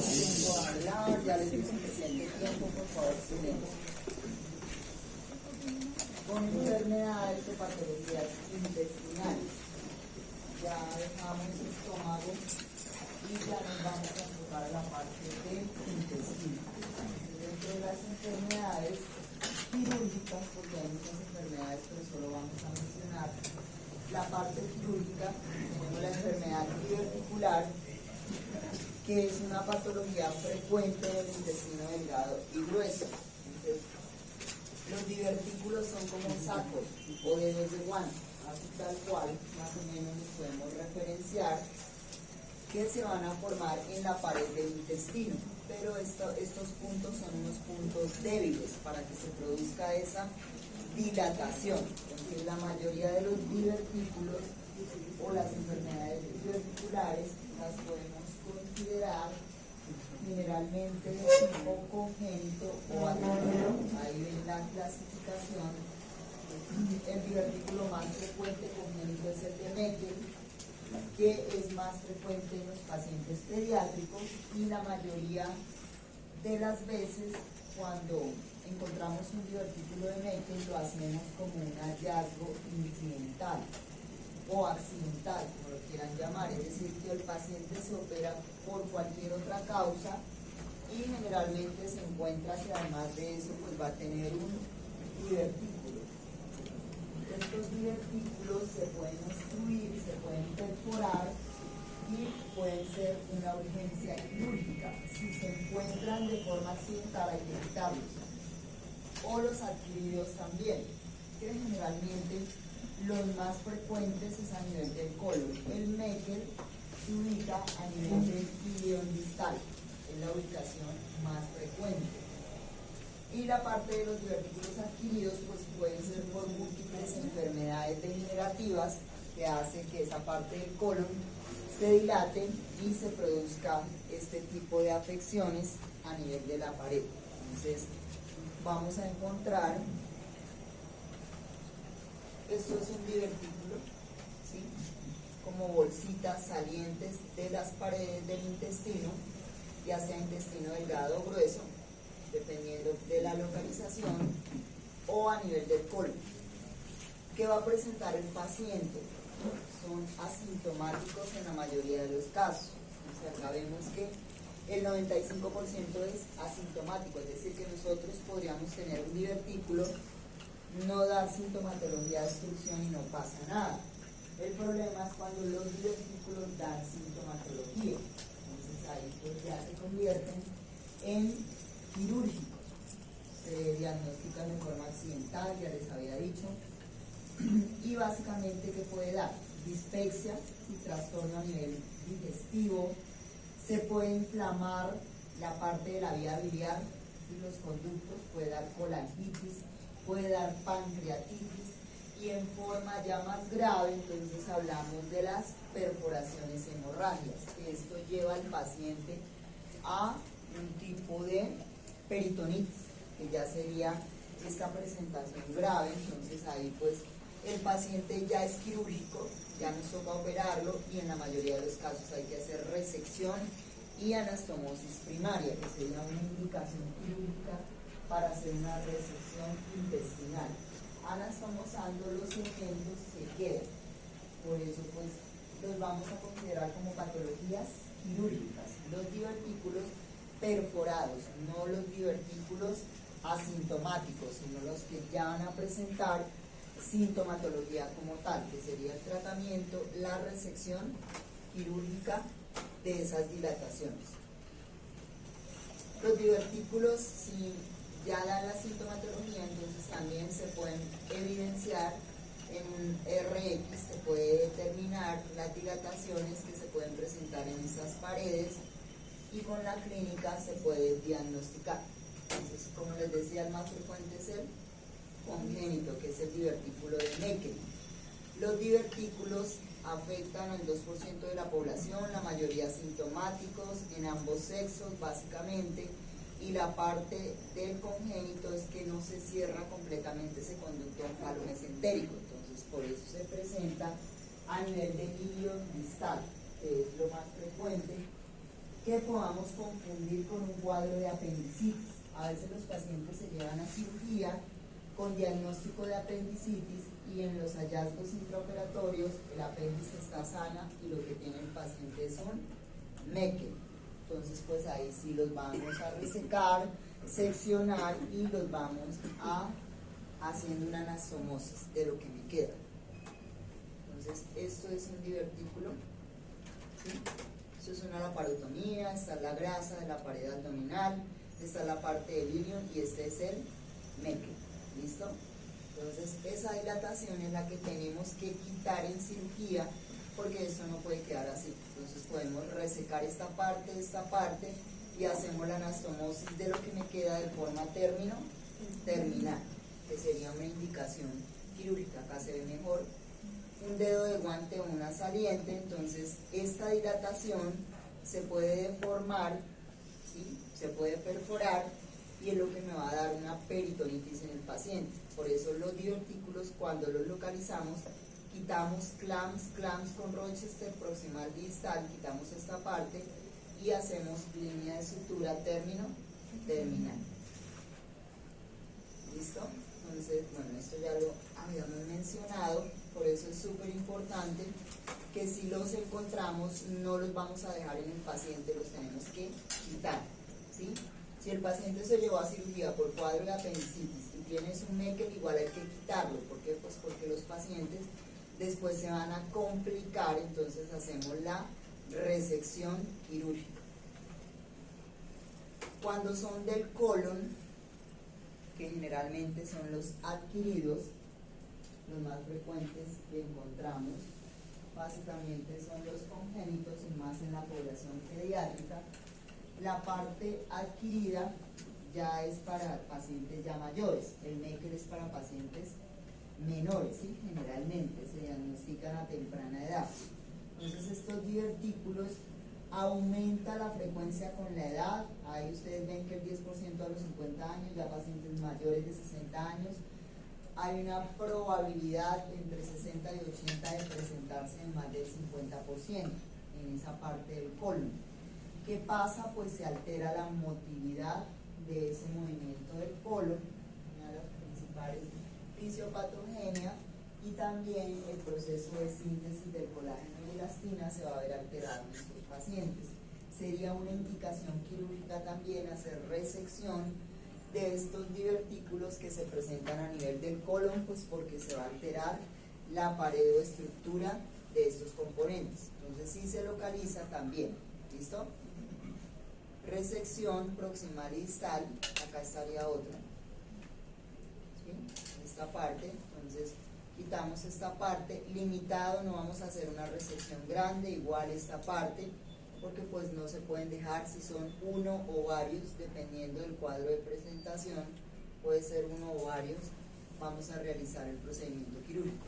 tiempo a hablar, ya les di suficiente tiempo, por favor, silencio. Con enfermedades o patologías intestinales. Ya dejamos el estómago y ya nos vamos a enfocar a la parte del intestino. Dentro de las enfermedades quirúrgicas, porque hay muchas enfermedades, pero solo vamos a mencionar la parte quirúrgica. Tenemos la enfermedad diverticular, que es una patología frecuente del intestino delgado y grueso. Entonces, los divertículos son como sacos o dedos de guante, así tal cual, más o menos los podemos referenciar, que se van a formar en la pared del intestino, pero estos puntos son unos puntos débiles para que se produzca esa dilatación. Entonces, la mayoría de los divertículos o las enfermedades diverticulares las podemos considerar generalmente o congénito o adquirido. Ahí ven la clasificación. El divertículo más frecuente congénito es el de Meckel, que es más frecuente en los pacientes pediátricos, y la mayoría de las veces cuando encontramos un divertículo de Meckel lo hacemos como un hallazgo incidental o accidental, como lo quieran llamar, es decir, que el paciente se opera por cualquier otra causa y generalmente se encuentra que además de eso pues va a tener un divertículo. Estos divertículos se pueden obstruir, se pueden perforar y pueden ser una urgencia quirúrgica. Si se encuentran de forma accidental hay que quitarlos, o los adquiridos también, que generalmente los más frecuentes es a nivel del colon. El Meckel se ubica a nivel del ilion distal, es la ubicación más frecuente. Y la parte de los divertículos adquiridos pues pueden ser por múltiples enfermedades degenerativas que hace que esa parte del colon se dilate y se produzca este tipo de afecciones a nivel de la pared. Entonces vamos a encontrar, esto es un divertículo, ¿sí?, como bolsitas salientes de las paredes del intestino, ya sea intestino delgado o grueso, dependiendo de la localización, o a nivel del colon. ¿Qué va a presentar el paciente? Son asintomáticos en la mayoría de los casos. O sea, acá vemos que el 95% es asintomático, es decir, que nosotros podríamos tener un divertículo, no dar sintomatología de obstrucción y no pasa nada. El problema es cuando los divertículos dan sintomatología. Entonces ahí pues ya se convierten en quirúrgicos. Se diagnostican de forma accidental, ya les había dicho. Y básicamente, ¿qué puede dar? Dispepsia y trastorno a nivel digestivo. Se puede inflamar la parte de la vía biliar y los conductos, puede dar colangitis, puede dar pancreatitis, y en forma ya más grave, entonces hablamos de las perforaciones hemorrágicas, que esto lleva al paciente a un tipo de peritonitis, que ya sería esta presentación grave. Entonces ahí pues el paciente ya es quirúrgico, ya nos toca operarlo, y en la mayoría de los casos hay que hacer resección y anastomosis primaria, que sería una indicación quirúrgica para hacer una resección intestinal. Anastomosando los segmentos que quedan. Por eso pues los vamos a considerar como patologías quirúrgicas, los divertículos perforados, no los divertículos asintomáticos, sino los que ya van a presentar sintomatología como tal, que sería el tratamiento, la resección quirúrgica de esas dilataciones. Los divertículos, si ya dan la sintomatología, entonces también se pueden evidenciar en un RX, se puede determinar las dilataciones que se pueden presentar en esas paredes, y con la clínica se puede diagnosticar. Entonces, como les decía, el más frecuente es el congénito, que es el divertículo de Meckel. Los divertículos afectan al 2% de la población, la mayoría asintomáticos, en ambos sexos básicamente, y la parte del congénito es que no se cierra completamente ese conducto oncalomesentérico, entonces por eso se presenta a nivel del ilion distal, que es lo más frecuente, que podamos confundir con un cuadro de apendicitis. A veces los pacientes se llevan a cirugía con diagnóstico de apendicitis y en los hallazgos intraoperatorios el apéndice está sana y lo que tiene el paciente es un Meckel. Entonces pues ahí sí los vamos a resecar, seccionar y los vamos a haciendo una anastomosis de lo que me queda. Entonces esto es un divertículo, ¿sí? Esto es una laparotomía, esta es la grasa de la pared abdominal, esta es la parte del ilion y este es el Meckel. ¿Listo? Entonces esa dilatación es la que tenemos que quitar en cirugía porque esto no puede quedar así. Entonces podemos resecar esta parte y hacemos la anastomosis de lo que me queda de forma terminal, que sería una indicación quirúrgica. Acá se ve mejor un dedo de guante o una saliente. Entonces esta dilatación se puede deformar, ¿sí? Se puede perforar y es lo que me va a dar una peritonitis en el paciente. Por eso los divertículos, cuando los localizamos, quitamos clamps con Rochester proximal distal, quitamos esta parte y hacemos línea de sutura terminal. ¿Listo? Entonces, bueno, esto ya lo habíamos mencionado, por eso es súper importante que si los encontramos no los vamos a dejar en el paciente, los tenemos que quitar, ¿sí? Si el paciente se llevó a cirugía por cuadro de apendicitis y tienes un Meckel, igual hay que quitarlo. ¿Por qué? Pues porque los pacientes después se van a complicar, entonces hacemos la resección quirúrgica. Cuando son del colon, que generalmente son los adquiridos, los más frecuentes que encontramos, básicamente son los congénitos y más en la población pediátrica. La parte adquirida ya es para pacientes ya mayores, el Meckel es para pacientes menores, ¿sí? Generalmente se diagnostican a temprana edad. Entonces estos divertículos aumenta la frecuencia con la edad. Ahí ustedes ven que el 10% a los 50 años, ya pacientes mayores de 60 años, hay una probabilidad entre 60 y 80 de presentarse en más del 50% en esa parte del colon. ¿Qué pasa? Pues se altera la motilidad de ese movimiento del colon, una de las principales fisiopatogenia, y también el proceso de síntesis del colágeno y elastina se va a ver alterado en estos pacientes. Sería una indicación quirúrgica también hacer resección de estos divertículos que se presentan a nivel del colon, pues porque se va a alterar la pared o estructura de estos componentes. Entonces si se localiza también, ¿listo? Resección proximal y distal, acá estaría otra, ¿sí? Esta parte, entonces quitamos esta parte, limitado, no vamos a hacer una resección grande, igual esta parte, porque pues no se pueden dejar, si son uno o varios, dependiendo del cuadro de presentación, puede ser uno o varios, vamos a realizar el procedimiento quirúrgico.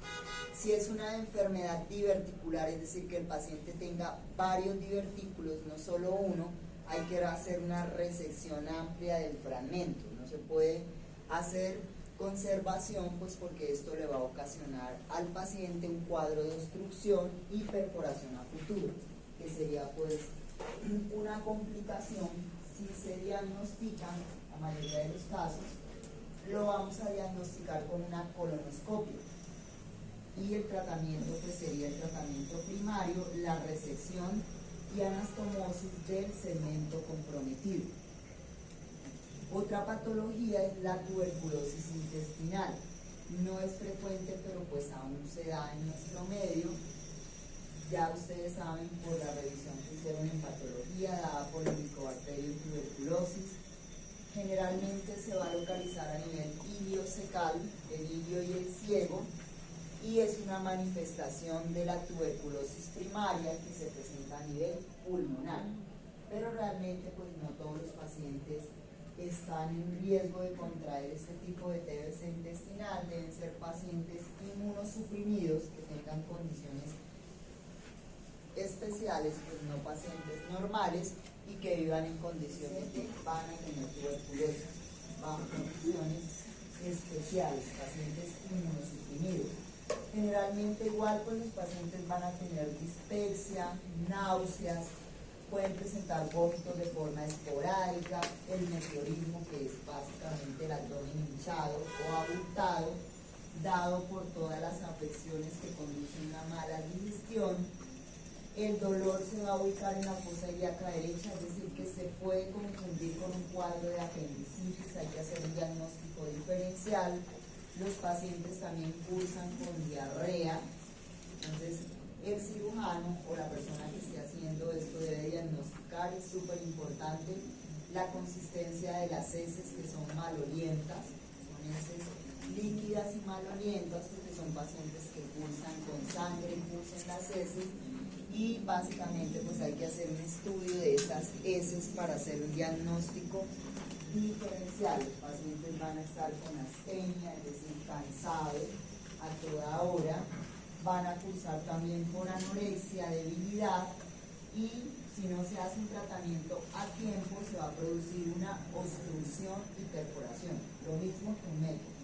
Si es una enfermedad diverticular, es decir, que el paciente tenga varios divertículos, no solo uno, hay que hacer una resección amplia del fragmento, no se puede hacer conservación, pues porque esto le va a ocasionar al paciente un cuadro de obstrucción y perforación a futuro, que sería pues una complicación. Si se diagnostican, la mayoría de los casos, lo vamos a diagnosticar con una colonoscopia y el tratamiento pues sería el tratamiento primario, la resección y anastomosis del segmento comprometido. Otra patología es la tuberculosis intestinal. No es frecuente, pero pues aún se da en nuestro medio. Ya ustedes saben por la revisión que hicieron en patología dada por el Mycobacterium tuberculosis. Generalmente se va a localizar a nivel iliocecal, el ilio y el ciego, y es una manifestación de la tuberculosis primaria que se presenta a nivel pulmonar. Pero realmente pues no todos los pacientes están en riesgo de contraer este tipo de TBC intestinal, deben ser pacientes inmunosuprimidos que tengan condiciones especiales, pues no pacientes normales y que vivan en condiciones de van a tener tuberculosis, bajo condiciones especiales, pacientes inmunosuprimidos. Generalmente igual pues los pacientes van a tener dispepsia, náuseas, pueden presentar vómitos de forma esporádica, el meteorismo, que es básicamente el abdomen hinchado o abultado, dado por todas las afecciones que conducen a una mala digestión. El dolor se va a ubicar en la fosa ilíaca derecha, es decir, que se puede confundir con un cuadro de apendicitis, hay que hacer un diagnóstico diferencial. Los pacientes también cursan con diarrea, entonces el cirujano o la persona que esté haciendo esto debe diagnosticar, es súper importante, la consistencia de las heces, que son malolientas, son heces líquidas y malolientas, porque son pacientes que cursan con sangre, cursan las heces, y básicamente pues hay que hacer un estudio de esas heces para hacer un diagnóstico diferencial. Los pacientes van a estar con astenia, es decir, cansados a toda hora, van a cursar también por anorexia, debilidad, y si no se hace un tratamiento a tiempo se va a producir una obstrucción y perforación, lo mismo que un método.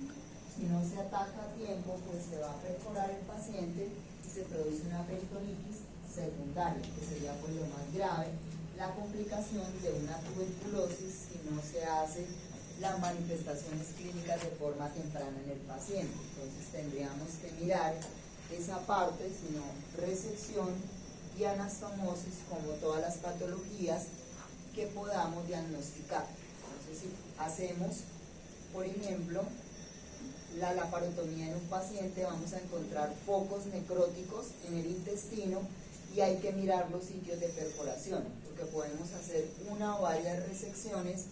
Si no se ataca a tiempo, pues se va a perforar el paciente y se produce una peritonitis secundaria, que sería pues lo más grave, la complicación de una tuberculosis si no se hace las manifestaciones clínicas de forma temprana en el paciente. Entonces tendríamos que mirar esa parte, sino resección y anastomosis, como todas las patologías que podamos diagnosticar. Entonces, si hacemos, por ejemplo, la laparotomía en un paciente, vamos a encontrar focos necróticos en el intestino y hay que mirar los sitios de perforación, porque podemos hacer una o varias resecciones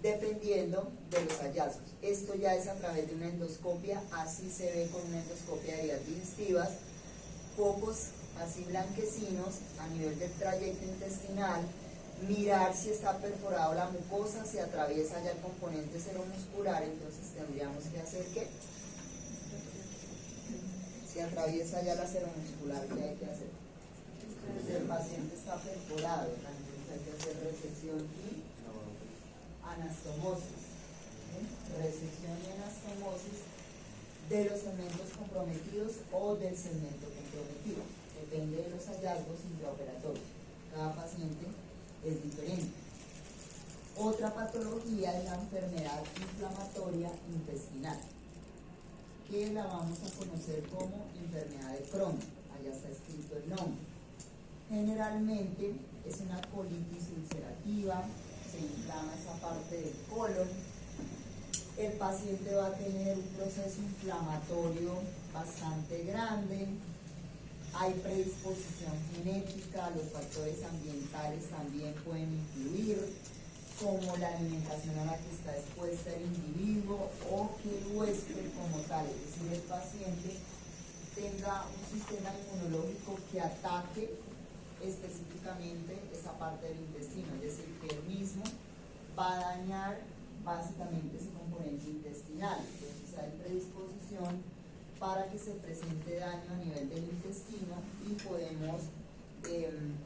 dependiendo de los hallazgos. Esto ya es a través de una endoscopia, así se ve con una endoscopia de vías digestivas, focos así blanquecinos a nivel del trayecto intestinal, mirar si está perforado la mucosa, si atraviesa ya el componente seromuscular, entonces tendríamos que hacer ¿qué? Si atraviesa ya la seromuscular, ¿qué hay que hacer? Si el paciente está perforado, entonces hay que hacer resección y anastomosis, resección y anastomosis de los segmentos comprometidos o del segmento comprometido, depende de los hallazgos intraoperatorios, cada paciente es diferente. Otra patología es la enfermedad inflamatoria intestinal, que la vamos a conocer como enfermedad de Crohn, allá está escrito el nombre. Generalmente es una colitis ulcerativa, se inflama esa parte del colon, el paciente va a tener un proceso inflamatorio bastante grande, hay predisposición genética, los factores ambientales también pueden influir, como la alimentación a la que está expuesta el individuo o que el huésped como tal, es decir, el paciente tenga un sistema inmunológico que ataque específicamente esa parte del intestino, es decir, que él mismo va a dañar básicamente ese componente intestinal. Entonces hay predisposición para que se presente daño a nivel del intestino y podemos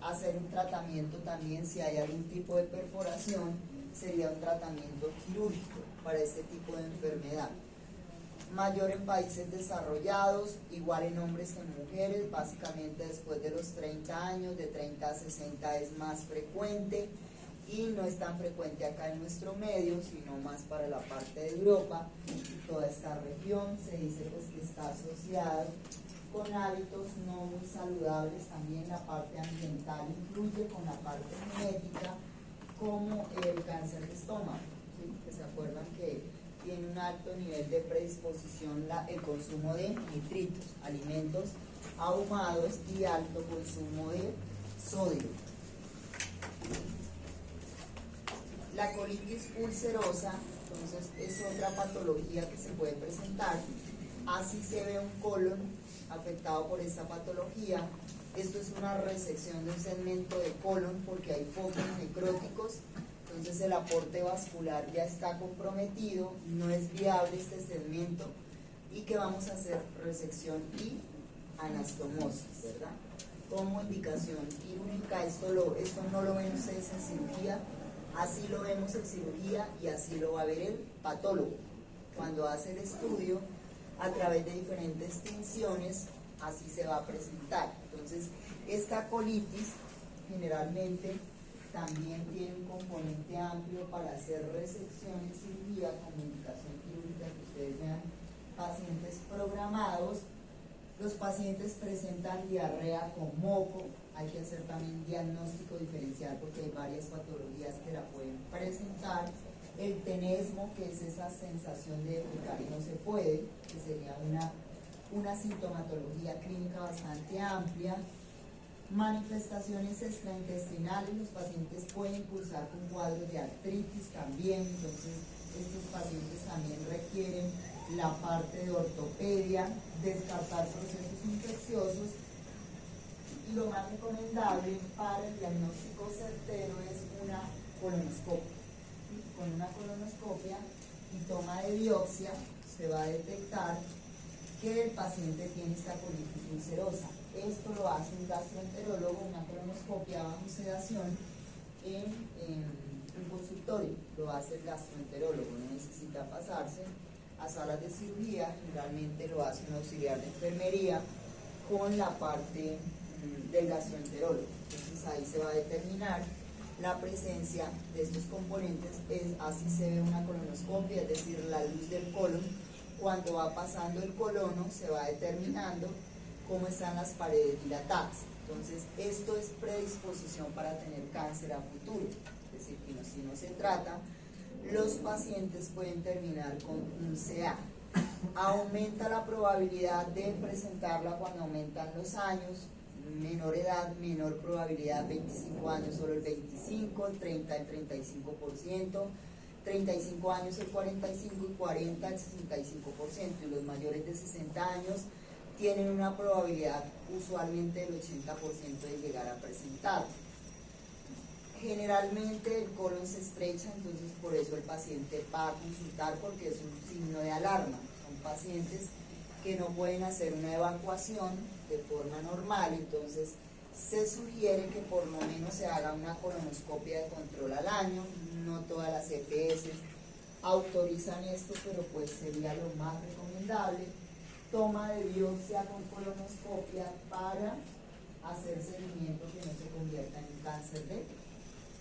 hacer un tratamiento también. Si hay algún tipo de perforación, sería un tratamiento quirúrgico para este tipo de enfermedad. Mayor en países desarrollados, igual en hombres que en mujeres, básicamente después de los 30 años, de 30 a 60 es más frecuente y no es tan frecuente acá en nuestro medio, sino más para la parte de Europa. Toda esta región se dice pues que está asociado con hábitos no muy saludables, también la parte ambiental influye con la parte genética, como el cáncer de estómago, ¿sí? Que se acuerdan que tiene un alto nivel de predisposición el consumo de nitritos, alimentos ahumados y alto consumo de sodio. La colitis ulcerosa, entonces, es otra patología que se puede presentar. Así se ve un colon afectado por esta patología. Esto es una resección de un segmento de colon porque hay focos necróticos. Entonces el aporte vascular ya está comprometido, no es viable este segmento y que vamos a hacer resección y anastomosis, ¿verdad? Como indicación quirúrgica, esto no lo ven ustedes en cirugía, así lo vemos en cirugía y así lo va a ver el patólogo. Cuando hace el estudio, a través de diferentes tinciones, así se va a presentar. Entonces, esta colitis generalmente también tiene un componente amplio para hacer resección en cirugía como indicación quirúrgica, que ustedes vean pacientes programados. Los pacientes presentan diarrea con moco, hay que hacer también diagnóstico diferencial porque hay varias patologías que la pueden presentar. El tenesmo, que es esa sensación de defecar y no se puede, que sería una sintomatología clínica bastante amplia. Manifestaciones extraintestinales, los pacientes pueden cursar con cuadros de artritis también, entonces estos pacientes también requieren la parte de ortopedia, descartar procesos infecciosos, y lo más recomendable para el diagnóstico certero es una colonoscopia. Con una colonoscopia y toma de biopsia se va a detectar que el paciente tiene esta colitis ulcerosa. Esto lo hace un gastroenterólogo, una colonoscopia bajo sedación en un consultorio, lo hace el gastroenterólogo, no necesita pasarse a salas de cirugía, generalmente lo hace un auxiliar de enfermería con la parte del gastroenterólogo. Entonces ahí se va a determinar la presencia de estos componentes. Así se ve una colonoscopia, es decir, la luz del colon. Cuando va pasando el colono se va determinando cómo están las paredes dilatadas. Entonces esto es predisposición para tener cáncer a futuro, es decir, que si no se trata, los pacientes pueden terminar con un CA. Aumenta la probabilidad de presentarla cuando aumentan los años. Menor edad, menor probabilidad, 25 años solo el 25, 30 el 35%, 35 años el 45% y 40 el 65%, y los mayores de 60 años tienen una probabilidad usualmente del 80% de llegar a presentar. Generalmente el colon se estrecha, entonces por eso el paciente va a consultar, porque es un signo de alarma. Son pacientes que no pueden hacer una evacuación de forma normal, entonces se sugiere que por lo menos se haga una colonoscopia de control al año. No todas las EPS autorizan esto, pero pues sería lo más recomendable. Toma de biopsia con colonoscopia para hacer seguimiento que no se convierta en un cáncer de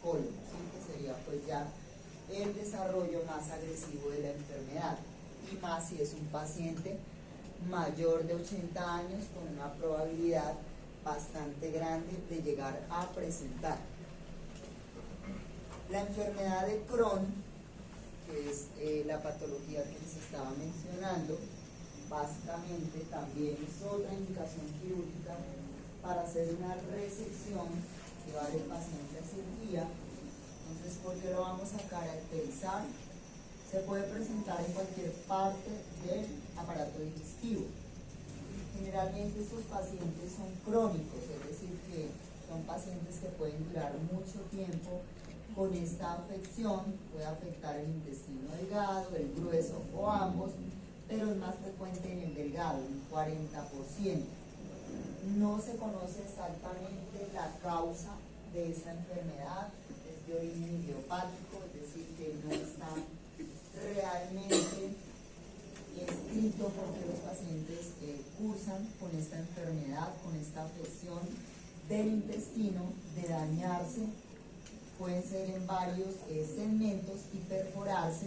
colon, ¿sí? Que sería pues ya el desarrollo más agresivo de la enfermedad, y más si es un paciente mayor de 80 años con una probabilidad bastante grande de llegar a presentar. La enfermedad de Crohn, que es la patología que les estaba mencionando, básicamente también es otra indicación quirúrgica para hacer una resección, llevar el paciente a cirugía. Entonces, ¿por qué lo vamos a caracterizar? Se puede presentar en cualquier parte del aparato digestivo. Generalmente estos pacientes son crónicos, es decir, que son pacientes que pueden durar mucho tiempo con esta afección. Puede afectar el intestino delgado, el grueso o ambos, pero es más frecuente en el delgado, un 40%. No se conoce exactamente la causa de esta enfermedad, es de origen idiopático, es decir, que no está realmente escrito porque los pacientes cursan con esta enfermedad, con esta afección del intestino, de dañarse. Pueden ser en varios segmentos y perforarse.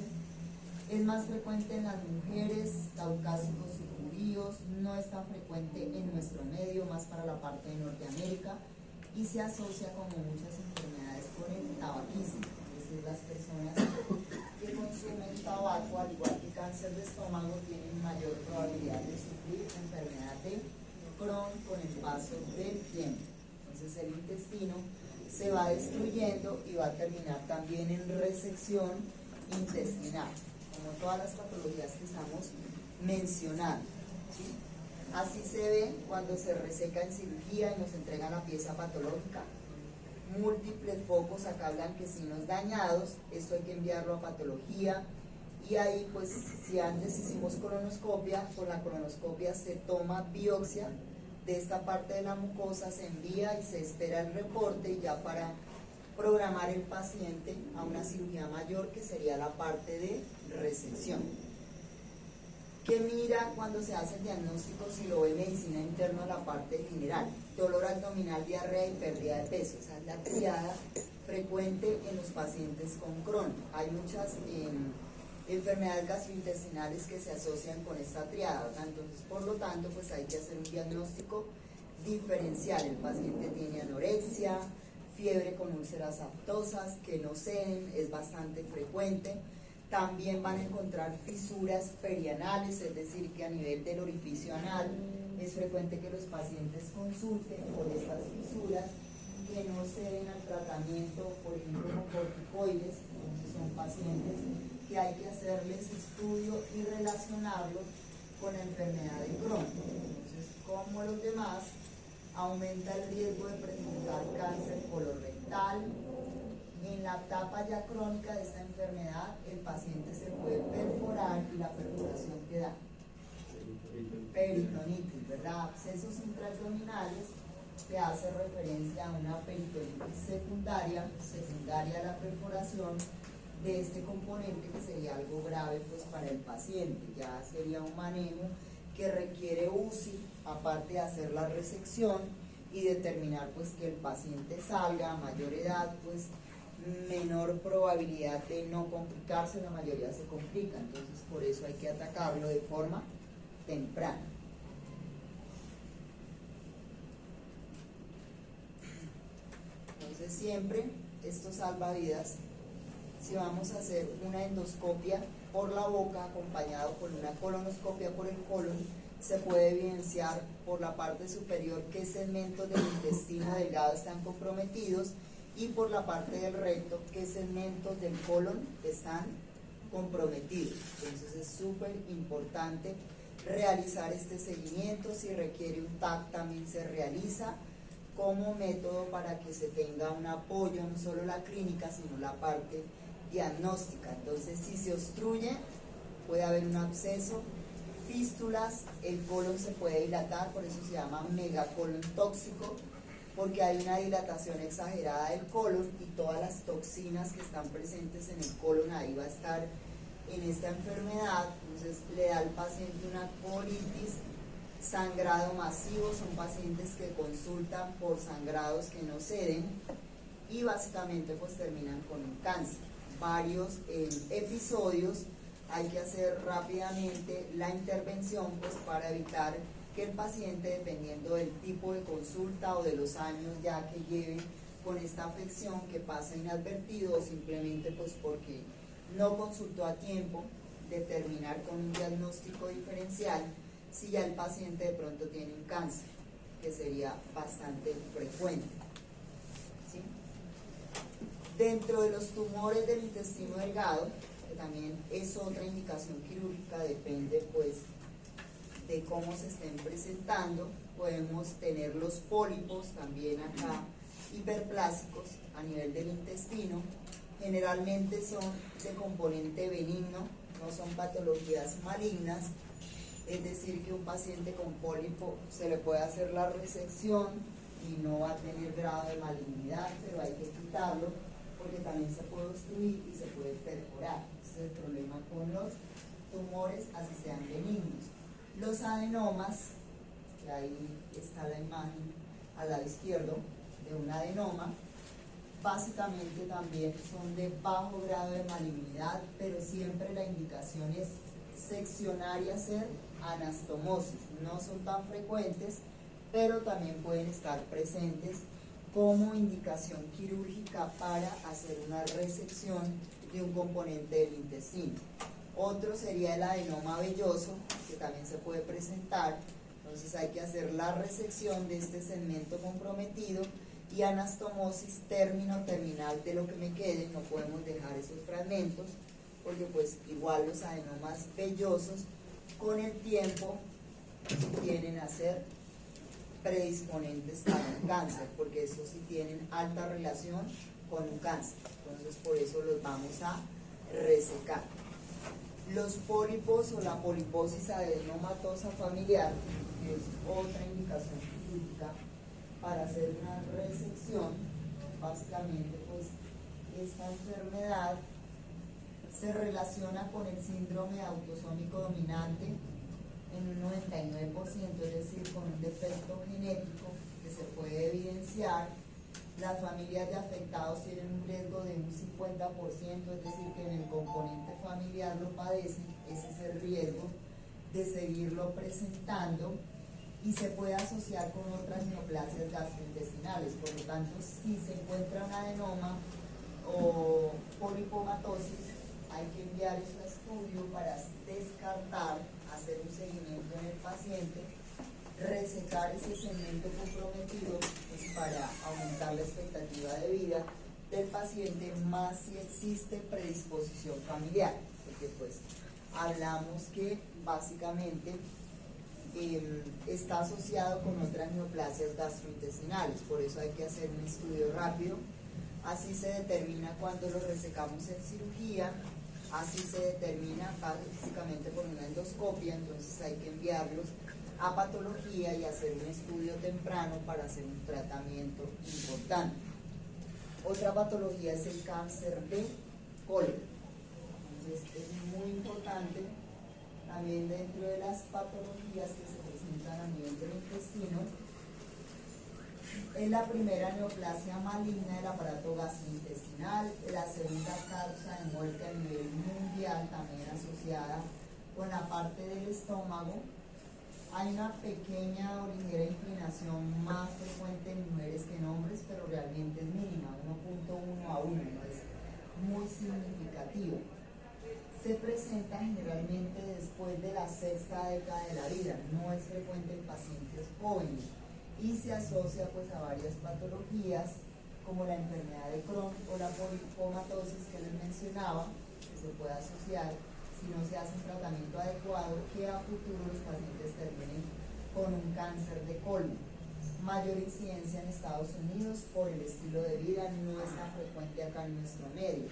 Es más frecuente en las mujeres, caucásicos y judíos, no es tan frecuente en nuestro medio, más para la parte de Norteamérica, y se asocia como muchas enfermedades con el tabaquismo, es decir, las personas que consumen tabaco, al igual que cáncer de estómago, tienen mayor probabilidad de sufrir enfermedad de Crohn con el paso del tiempo. Entonces el intestino se va destruyendo y va a terminar también en resección intestinal, como todas las patologías que estamos mencionando, ¿sí? Así se ve cuando se reseca en cirugía y nos entregan la pieza patológica. Múltiples focos acá blanquecinos dañados, esto hay que enviarlo a patología, y ahí pues si antes hicimos colonoscopia, con la colonoscopia se toma biopsia de esta parte de la mucosa, se envía y se espera el reporte, y ya para programar el paciente a una cirugía mayor, que sería la parte de resección. ¿Qué mira cuando se hace el diagnóstico si lo ve medicina interna, la parte general? Dolor abdominal, diarrea y pérdida de peso. Esa es la triada frecuente en los pacientes con Crohn. Hay muchas enfermedades gastrointestinales que se asocian con esta triada, entonces por lo tanto pues hay que hacer un diagnóstico diferencial. El paciente tiene anorexia, fiebre con úlceras aftosas que no ceden, es bastante frecuente. También van a encontrar fisuras perianales, es decir, que a nivel del orificio anal es frecuente que los pacientes consulten por estas fisuras que no ceden al tratamiento, por ejemplo, con corticoides. Entonces son pacientes que hay que hacerles estudio y relacionarlos con la enfermedad de Crohn. Entonces, como los demás, aumenta el riesgo de presentar cáncer colorectal. En la etapa ya crónica de esta enfermedad, el paciente se puede perforar y la perforación que da peritonitis, ¿verdad? Abscesos intraabdominales, que hace referencia a una peritonitis secundaria a la perforación de este componente, que sería algo grave pues para el paciente. Ya sería un manejo que requiere UCI, aparte de hacer la resección y determinar pues que el paciente salga a mayor edad, pues menor probabilidad de no complicarse, la mayoría se complica, entonces por eso hay que atacarlo de forma temprana. Entonces siempre esto salva vidas. Si vamos a hacer una endoscopia por la boca acompañado con una colonoscopia por el colon, se puede evidenciar por la parte superior qué segmentos del intestino delgado están comprometidos y por la parte del recto qué segmentos del colon están comprometidos. Entonces es súper importante realizar este seguimiento. Si requiere un TAC también se realiza como método para que se tenga un apoyo, no solo la clínica sino la parte diagnóstica. Entonces si se obstruye puede haber un absceso, fístulas, el colon se puede dilatar, por eso se llama megacolon tóxico, porque hay una dilatación exagerada del colon y todas las toxinas que están presentes en el colon ahí va a estar en esta enfermedad. Entonces le da al paciente una colitis, sangrado masivo, son pacientes que consultan por sangrados que no ceden y básicamente pues terminan con un cáncer. Varios episodios, hay que hacer rápidamente la intervención pues para evitar que el paciente, dependiendo del tipo de consulta o de los años ya que lleve con esta afección, que pase inadvertido o simplemente pues porque no consultó a tiempo, determinar con un diagnóstico diferencial si ya el paciente de pronto tiene un cáncer, que sería bastante frecuente. ¿Sí? Dentro de los tumores del intestino delgado, que también es otra indicación quirúrgica, depende pues de cómo se estén presentando, podemos tener los pólipos también acá hiperplásicos a nivel del intestino. Generalmente son de componente benigno, no son patologías malignas, es decir que un paciente con pólipo se le puede hacer la resección y no va a tener grado de malignidad, pero hay que quitarlo porque también se puede obstruir y se puede perforar. Ese es el problema con los tumores, así sean benignos. Los adenomas, que ahí está la imagen al lado izquierdo de un adenoma, básicamente también son de bajo grado de malignidad, pero siempre la indicación es seccionar y hacer anastomosis. No son tan frecuentes, pero también pueden estar presentes como indicación quirúrgica para hacer una resección de un componente del intestino. Otro sería el adenoma velloso, que también se puede presentar. Entonces hay que hacer la resección de este segmento comprometido y anastomosis término terminal de lo que me quede. No podemos dejar esos fragmentos porque pues igual los adenomas vellosos con el tiempo tienden a ser predisponentes para un cáncer, porque esos sí tienen alta relación con un cáncer. Entonces por eso los vamos a resecar. Los pólipos o la poliposis adenomatosa familiar, que es otra indicación quirúrgica para hacer una resección. Básicamente pues esta enfermedad se relaciona con el síndrome autosómico dominante en un 99%, es decir, con un defecto genético que se puede evidenciar Las familias de afectados tienen un riesgo de un 50%, es decir, que en el componente familiar lo padecen, ese es el riesgo de seguirlo presentando, y se puede asociar con otras neoplasias gastrointestinales. Por lo tanto, si se encuentra un adenoma o polipomatosis, hay que enviar eso a estudio para descartar, hacer un seguimiento en el paciente, resecar ese segmento comprometido, pues, para aumentar la expectativa de vida del paciente, más si existe predisposición familiar, porque pues hablamos que básicamente está asociado con otras neoplasias gastrointestinales, por eso hay que hacer un estudio rápido. Así se determina cuando lo resecamos en cirugía, así se determina básicamente por una endoscopia, entonces hay que enviarlos a patología y hacer un estudio temprano para hacer un tratamiento importante. Otra patología es el cáncer de colon. Entonces es muy importante también dentro de las patologías que se presentan a nivel del intestino. Es la primera neoplasia maligna del aparato gastrointestinal, la segunda causa de muerte a nivel mundial, también asociada con la parte del estómago. Hay una pequeña o ligera inclinación más frecuente en mujeres que en hombres, pero realmente es mínima, 1.1 a 1, no es muy significativo. Se presenta generalmente después de la sexta década de la vida, no es frecuente en pacientes jóvenes, y se asocia pues a varias patologías como la enfermedad de Crohn o la polipomatosis que les mencionaba, que se puede asociar si no se hace un tratamiento adecuado, que a futuro los pacientes terminen con un cáncer de colon. Mayor incidencia en Estados Unidos por el estilo de vida, no es tan frecuente acá en nuestro medio,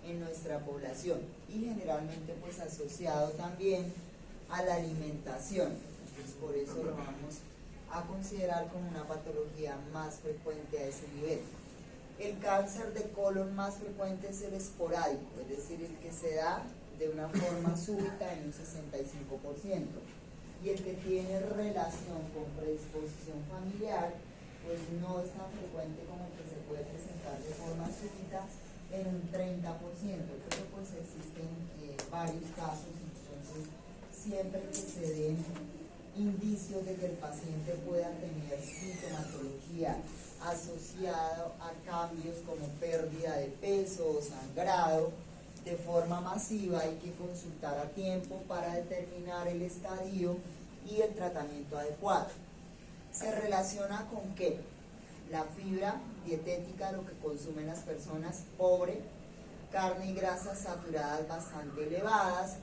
en nuestra población, y generalmente pues asociado también a la alimentación. Entonces por eso lo vamos a considerar como una patología más frecuente a ese nivel. El cáncer de colon más frecuente es el esporádico, es decir, el que se da de una forma súbita en un 65%, y el que tiene relación con predisposición familiar, pues no es tan frecuente como el que se puede presentar de forma súbita en un 30%, pero pues existen varios casos. Entonces siempre que se den indicios de que el paciente pueda tener sintomatología asociada a cambios como pérdida de peso o sangrado de forma masiva, hay que consultar a tiempo para determinar el estadio y el tratamiento adecuado. ¿Se relaciona con qué? La fibra dietética, lo que consumen las personas, pobre, carne y grasas saturadas bastante elevadas,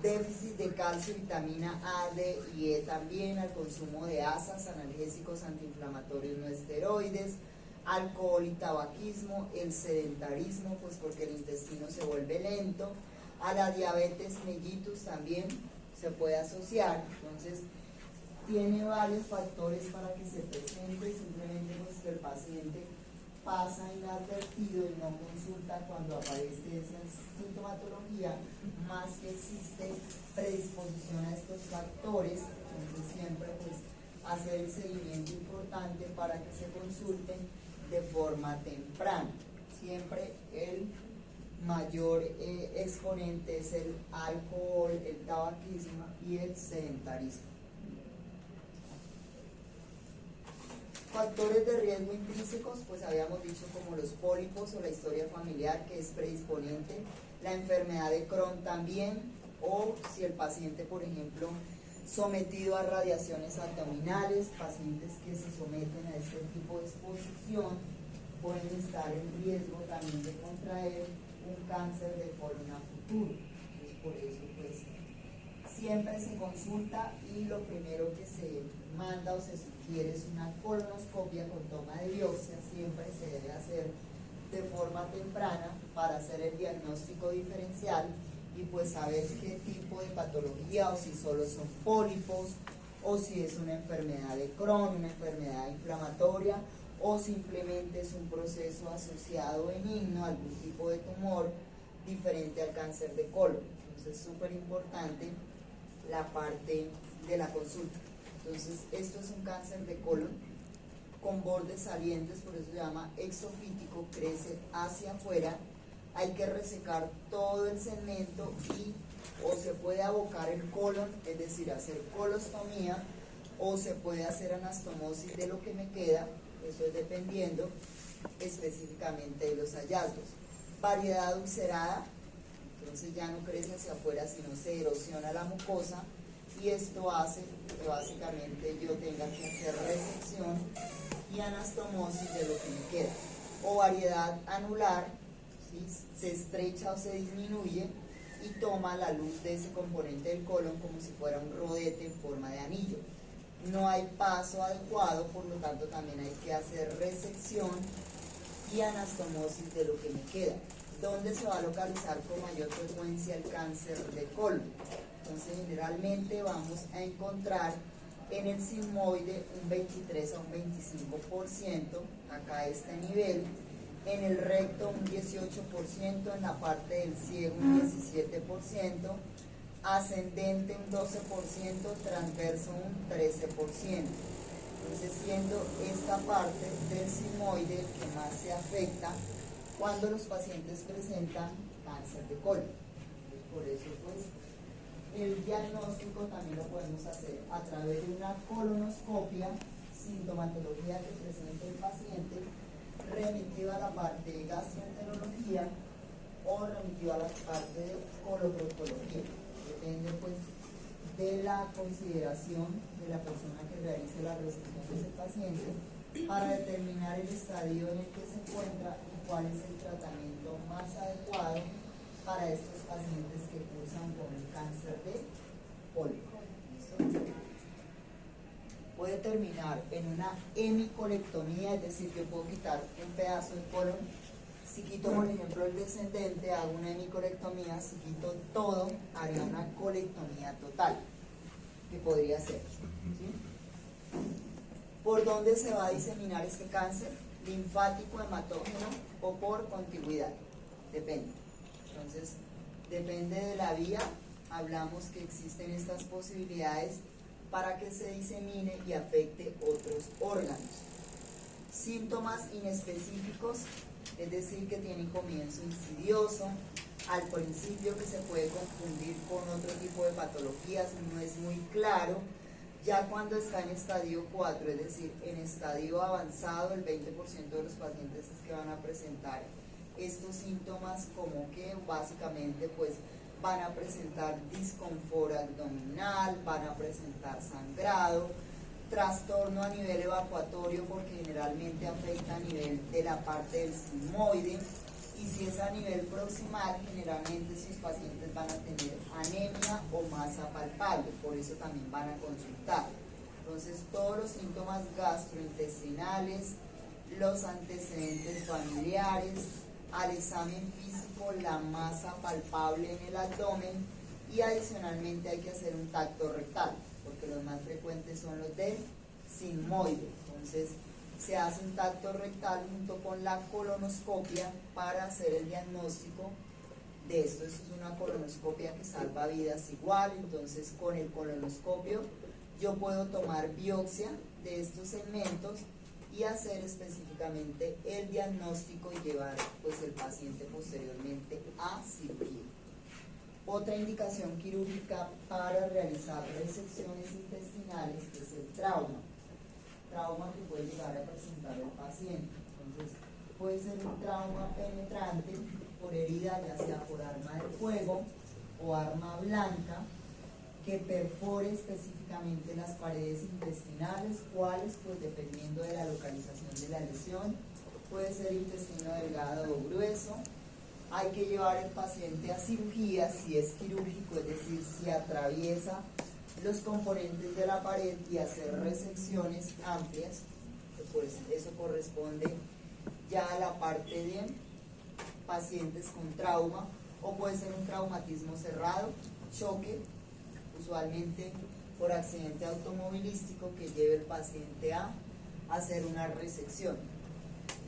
déficit de calcio, vitamina A, D y E también, al consumo de ASAs, analgésicos antiinflamatorios no esteroides, alcohol y tabaquismo, el sedentarismo, pues porque el intestino se vuelve lento, a la diabetes mellitus también se puede asociar. Entonces tiene varios factores para que se presente, simplemente pues que el paciente pasa inadvertido y no consulta cuando aparece esa sintomatología, más que existe predisposición a estos factores. Entonces siempre pues hacer el seguimiento importante para que se consulten de forma temprana. Siempre el mayor exponente es el alcohol, el tabaquismo y el sedentarismo. Factores de riesgo intrínsecos, pues habíamos dicho como los pólipos o la historia familiar que es predisponente, la enfermedad de Crohn también, o si el paciente, por ejemplo, sometido a radiaciones abdominales, pacientes que se someten a este tipo de exposición pueden estar en riesgo también de contraer un cáncer de colon a futuro. Entonces, por eso pues siempre se consulta y lo primero que se manda o se sugiere es una colonoscopia con toma de biopsia. Siempre se debe hacer de forma temprana para hacer el diagnóstico diferencial y pues saber qué tipo de patología, o si solo son pólipos, o si es una enfermedad de Crohn, una enfermedad inflamatoria, o simplemente es un proceso asociado benigno, algún tipo de tumor diferente al cáncer de colon. Entonces es súper importante la parte de la consulta. Entonces esto es un cáncer de colon. con bordes salientes, por eso se llama exofítico, crece hacia afuera. Hay que resecar todo el segmento y o se puede abocar el colon, es decir, hacer colostomía, o se puede hacer anastomosis de lo que me queda, eso es dependiendo específicamente de los hallazgos. Variedad ulcerada, entonces ya no crece hacia afuera, sino se erosiona la mucosa, y esto hace que básicamente yo tenga que hacer resección y anastomosis de lo que me queda. O variedad anular, ¿sí? Se estrecha o se disminuye y toma la luz de ese componente del colon como si fuera un rodete en forma de anillo. No hay paso adecuado, por lo tanto también hay que hacer resección y anastomosis de lo que me queda. ¿Dónde se va a localizar con mayor frecuencia el cáncer de colon? Entonces generalmente vamos a encontrar en el sigmoide un 23 a un 25%, acá a este nivel, en el recto un 18%, en la parte del ciego un 17%, ascendente un 12%, transverso un 13%. Entonces, siendo esta parte del sigmoide el que más se afecta cuando los pacientes presentan cáncer de colon. Por eso, pues, el diagnóstico también lo podemos hacer a través de una colonoscopia, sintomatología que presente el paciente, remitido a la parte de gastroenterología o remitido a la parte de coloproctología. Depende, pues, de la consideración de la persona que realice la resección de ese paciente para determinar el estadio en el que se encuentra y cuál es el tratamiento más adecuado para estos pacientes que cursan con el cáncer de colon. Puede terminar en una hemicolectomía, es decir, yo puedo quitar un pedazo del colon. Si quito, por ejemplo, el descendente, hago una hemicolectomía. Si quito todo, haría una colectomía total, que podría ser, ¿sí? ¿Por dónde se va a diseminar este cáncer? ¿Linfático, hematógeno o por contigüidad? Depende. Entonces, depende de la vía. Hablamos que existen estas posibilidades para que se disemine y afecte otros órganos. Síntomas inespecíficos, es decir, que tienen comienzo insidioso, al principio que se puede confundir con otro tipo de patologías, no es muy claro. Ya cuando está en estadio 4, es decir, en estadio avanzado, el 20% de los pacientes es que van a presentar estos síntomas, como que básicamente pues van a presentar disconfort abdominal, van a presentar sangrado, trastorno a nivel evacuatorio porque generalmente afecta a nivel de la parte del sigmoide, y si es a nivel proximal, generalmente sus pacientes van a tener anemia o masa palpable, por eso también van a consultar. Entonces, todos los síntomas gastrointestinales, los antecedentes familiares, al examen físico, la masa palpable en el abdomen, y adicionalmente hay que hacer un tacto rectal, porque los más frecuentes son los del sigmoide. Entonces, se hace un tacto rectal junto con la colonoscopia para hacer el diagnóstico de esto. Esto es una colonoscopia que salva vidas igual. Entonces, con el colonoscopio yo puedo tomar biopsia de estos segmentos y hacer específicamente el diagnóstico y llevar pues el paciente posteriormente a cirugía. Otra indicación quirúrgica para realizar resecciones intestinales es el trauma que puede llegar a presentar el paciente. Entonces, puede ser un trauma penetrante por herida, ya sea por arma de fuego o arma blanca, que perfore específicamente las paredes intestinales, cuáles, pues dependiendo de la localización de la lesión, puede ser intestino delgado o grueso. Hay que llevar el paciente a cirugía si es quirúrgico, es decir, si atraviesa los componentes de la pared, y hacer resecciones amplias, pues eso corresponde ya a la parte de pacientes con trauma, o puede ser un traumatismo cerrado, choque, usualmente por accidente automovilístico, que lleve el paciente a hacer una resección.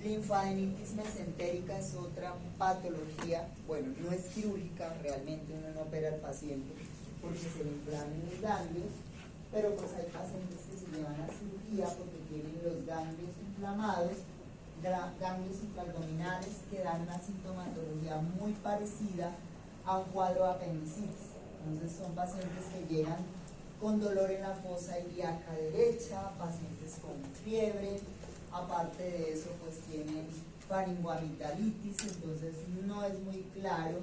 Linfadenitis mesentérica es otra patología, bueno, no es quirúrgica, realmente uno no opera al paciente porque se le inflaman los ganglios, pero pues hay pacientes que se llevan a cirugía porque tienen los ganglios inflamados, ganglios intraabdominales que dan una sintomatología muy parecida a un cuadro de apendicitis. Entonces son pacientes que llegan con dolor en la fosa ilíaca derecha, pacientes con fiebre, aparte de eso pues tienen faringoamigdalitis, entonces no es muy claro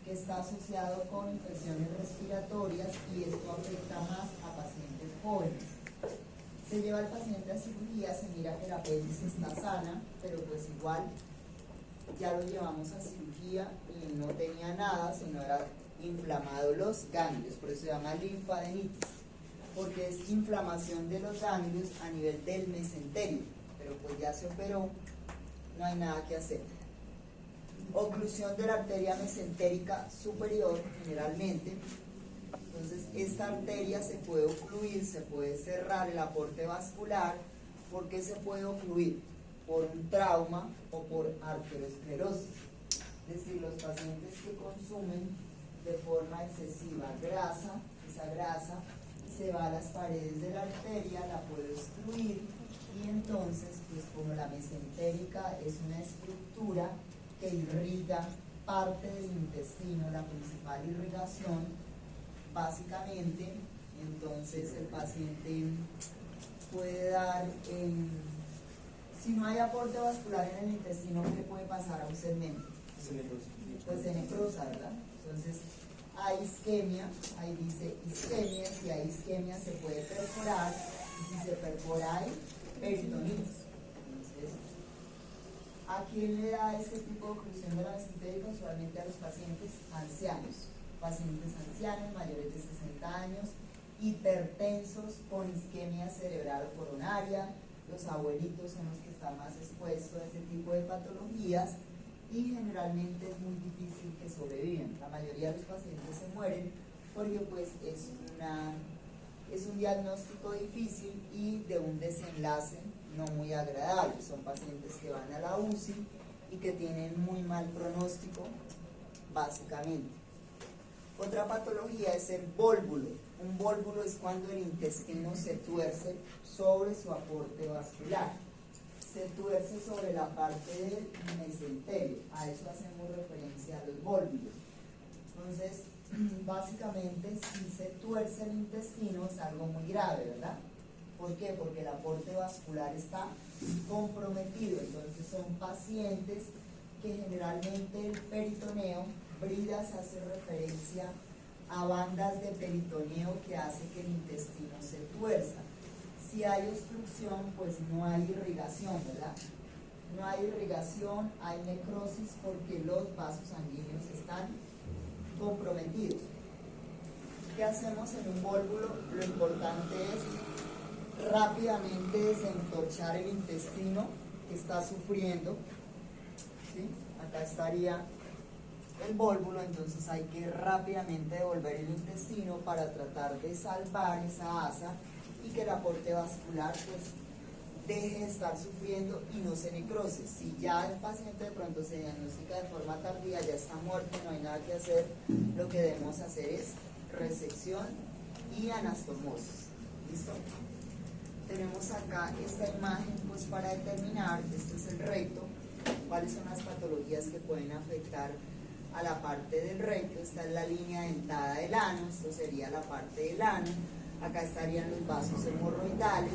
que está asociado con infecciones respiratorias y esto afecta más a pacientes jóvenes. Se lleva al paciente a cirugía, se mira que la apéndice está sana, pero pues igual ya lo llevamos a cirugía y no tenía nada, sino era inflamado los ganglios, por eso se llama linfadenitis, porque es inflamación de los ganglios a nivel del mesenterio, pero pues ya se operó, no hay nada que hacer. Oclusión de la arteria mesentérica superior generalmente, entonces esta arteria se puede ocluir, se puede cerrar el aporte vascular. ¿Por qué se puede ocluir? Por un trauma o por arteriosclerosis, es decir, los pacientes que consumen de forma excesiva grasa, esa grasa se va a las paredes de la arteria, la puede obstruir y entonces pues como la mesentérica es una estructura que irriga parte del intestino, la principal irrigación básicamente, entonces el paciente puede dar, si no hay aporte vascular en el intestino, ¿qué puede pasar a un segmento? Pues se necrosa, ¿verdad? Entonces hay isquemia, ahí dice isquemia, si hay isquemia se puede perforar, y si se perfora hay peritonitis. Entonces, ¿a quién le da este tipo de oclusión de la mesentérica? Usualmente a los pacientes ancianos, mayores de 60 años, hipertensos con isquemia cerebral coronaria, los abuelitos son los que están más expuestos a este tipo de patologías y generalmente es muy difícil que sobrevivan. La mayoría de los pacientes se mueren porque pues es un diagnóstico difícil y de un desenlace no muy agradable. Son pacientes que van a la UCI y que tienen muy mal pronóstico, básicamente. Otra patología es el vólvulo. Un vólvulo es cuando el intestino se tuerce sobre su aporte vascular. Se tuerce sobre la parte del mesenterio. A eso hacemos referencia a los vólvulos. Entonces, básicamente, si se tuerce el intestino es algo muy grave, ¿verdad? ¿Por qué? Porque el aporte vascular está comprometido. Entonces, son pacientes que generalmente el peritoneo, Bridas hace referencia a bandas de peritoneo que hace que el intestino se tuerza. Si hay obstrucción, pues no hay irrigación, ¿verdad? No hay irrigación, hay necrosis porque los vasos sanguíneos están comprometidos. ¿Qué hacemos en un vólvulo? Lo importante es rápidamente desentorchar el intestino que está sufriendo. ¿Sí? Acá estaría el vólvulo, entonces hay que rápidamente devolver el intestino para tratar de salvar esa asa y que el aporte vascular pues deje de estar sufriendo y no se necrose. Si ya el paciente de pronto se diagnostica de forma tardía, ya está muerto, no hay nada que hacer, lo que debemos hacer es resección y anastomosis. ¿Listo? Tenemos acá esta imagen pues para determinar, este es el recto, cuáles son las patologías que pueden afectar a la parte del recto. Esta es la línea dentada del ano, esto sería la parte del ano. Acá estarían los vasos hemorroidales,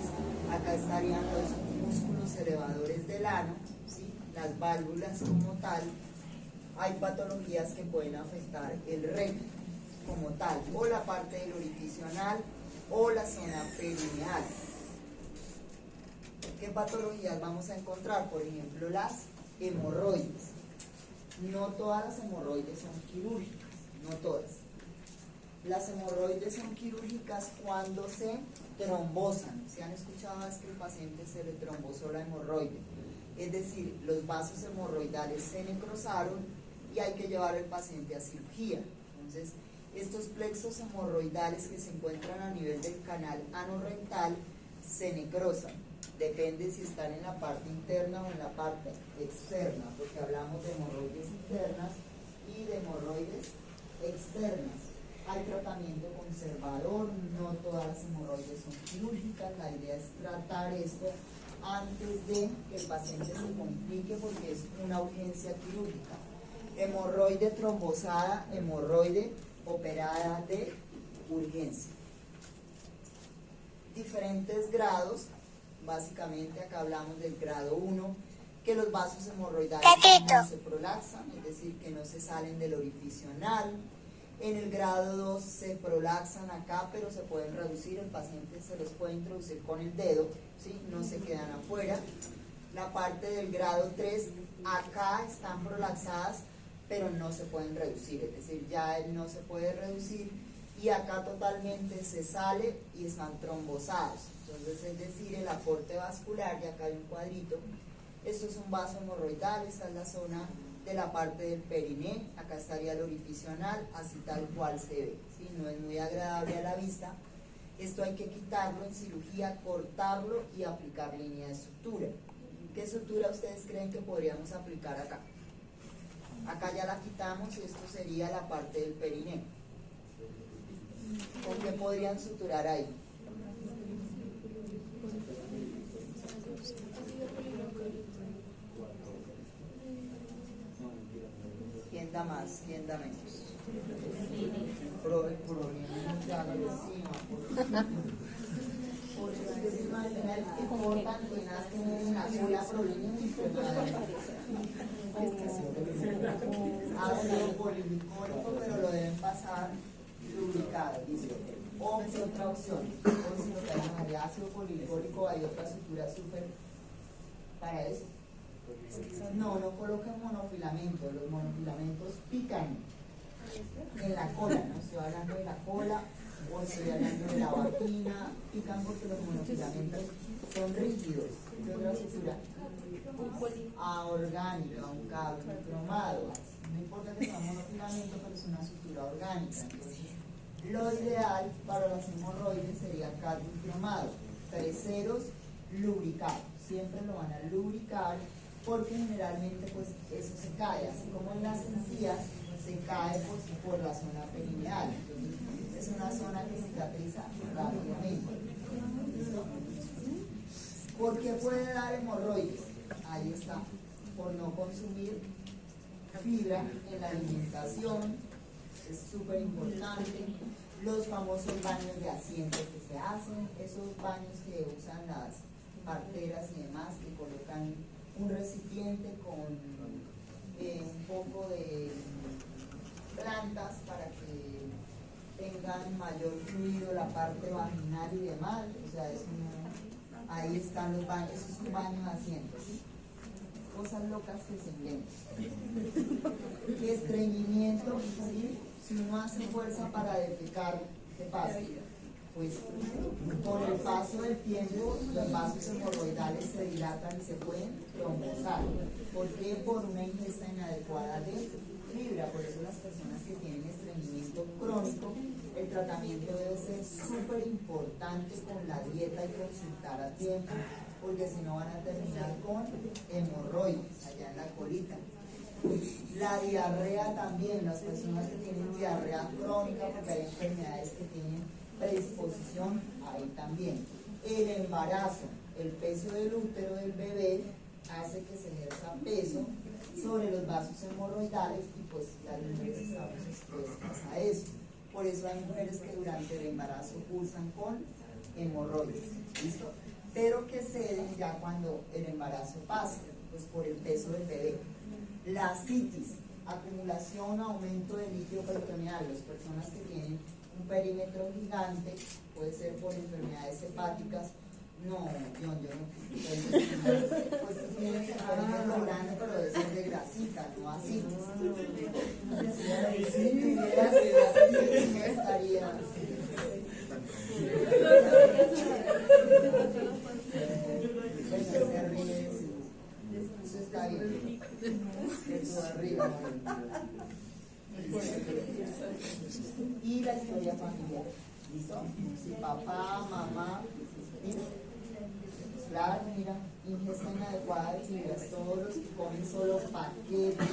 acá estarían los músculos elevadores del ano, ¿sí? Las válvulas como tal. Hay patologías que pueden afectar el recto como tal, o la parte del orificio anal o la zona perineal. ¿Qué patologías vamos a encontrar? Por ejemplo, las hemorroides. No todas las hemorroides son quirúrgicas, no todas. Las hemorroides son quirúrgicas cuando se trombosan. ¿Se han escuchado? Es que el paciente se le trombosó la hemorroide. Es decir, los vasos hemorroidales se necrosaron y hay que llevar al paciente a cirugía. Entonces, estos plexos hemorroidales que se encuentran a nivel del canal anorrectal se necrosan. Depende si están en la parte interna o en la parte externa, porque hablamos de hemorroides internas y de hemorroides externas. Hay tratamiento conservador, no todas las hemorroides son quirúrgicas, la idea es tratar esto antes de que el paciente se complique porque es una urgencia quirúrgica. Hemorroide trombosada, hemorroide operada de urgencia. Diferentes grados, básicamente acá hablamos del grado 1, que los vasos hemorroidales no se prolaxan, es decir, que no se salen del orificio anal. En el grado 2 se prolaxan acá, pero se pueden reducir, el paciente se los puede introducir con el dedo, ¿sí? No se quedan afuera. La parte del grado 3, acá están prolaxadas, pero no se pueden reducir, es decir, ya no se puede reducir, y acá totalmente se sale y están trombosados. Entonces, es decir, el aporte vascular, y acá hay un cuadrito, esto es un vaso hemorroidal, esta es la zona de la parte del periné, acá estaría el orificio anal, así tal cual se ve, ¿sí? No es muy agradable a la vista. Esto hay que quitarlo en cirugía, cortarlo y aplicar línea de sutura. ¿Qué sutura ustedes creen que podríamos aplicar acá? Acá ya la quitamos y esto sería la parte del periné. ¿Con qué podrían suturar ahí? ¿Quién da más? ¿Quién da menos? Problemas de agresiva. Por eso es que se imagina el que cortan que nacen en la cola problemas ácido poliglicólico, pero lo deben pasar lubricado, dice. O es otra opción, o si lo traen de ácido poliglicólico, hay otra sutura súper para eso. No, no coloquen monofilamentos, los monofilamentos pican en la cola, no estoy hablando de la cola o estoy hablando de la vagina, pican porque los monofilamentos son rígidos. ¿Qué otra sutura? Orgánica, un cable, un cromado, no importa que sea monofilamento, pero es una sutura orgánica. Entonces, lo ideal para las hemorroides sería cálculo cromado, 3 ceros lubricado, siempre lo van a lubricar porque generalmente pues eso se cae, así como en las encías se cae pues, por la zona perineal, entonces es una zona que cicatriza rápidamente. ¿Listo? ¿Por qué puede dar hemorroides? Ahí está, por no consumir fibra en la alimentación, es súper importante. Los famosos baños de asiento que se hacen, esos baños que usan las parteras y demás, que colocan un recipiente con un poco de plantas para que tengan mayor fluido la parte vaginal y demás, o sea, ahí están los baños, eso es un baño de asiento, ¿sí? Cosas locas que se inventan. Estreñimiento, ¿sí? Si uno hace fuerza para defecar, ¿qué pasa? Pues con el paso del tiempo los vasos hemorroidales se dilatan y se pueden trombosar. ¿Por qué? Por una ingesta inadecuada de fibra. Por eso las personas que tienen estreñimiento crónico, el tratamiento debe ser súper importante con la dieta y consultar a tiempo, porque si no van a terminar con hemorroides allá en la colita. La diarrea también, las personas que tienen diarrea crónica, porque hay enfermedades que tienen predisposición, ahí también. El embarazo, el peso del útero del bebé hace que se ejerza peso sobre los vasos hemorroidales y pues las mujeres estamos expuestas a eso. Por eso hay mujeres que durante el embarazo pulsan con hemorroides, ¿listo? Pero que ceden ya cuando el embarazo pasa, pues por el peso del bebé. La citis, acumulación o aumento de líquido peritoneal, las personas que tienen un perímetro gigante, puede ser por enfermedades hepáticas. No, yo no. Pues tú tienes el perímetro grande, pero debe ser de grasita, no así. Estaría. Se ríe, eso está bien. Eso arriba. Y la historia familiar. ¿Listo? Si papá, mamá, ¿listo? Claro, mira, ingesta inadecuada de fibras, todos los que comen solo paquetes,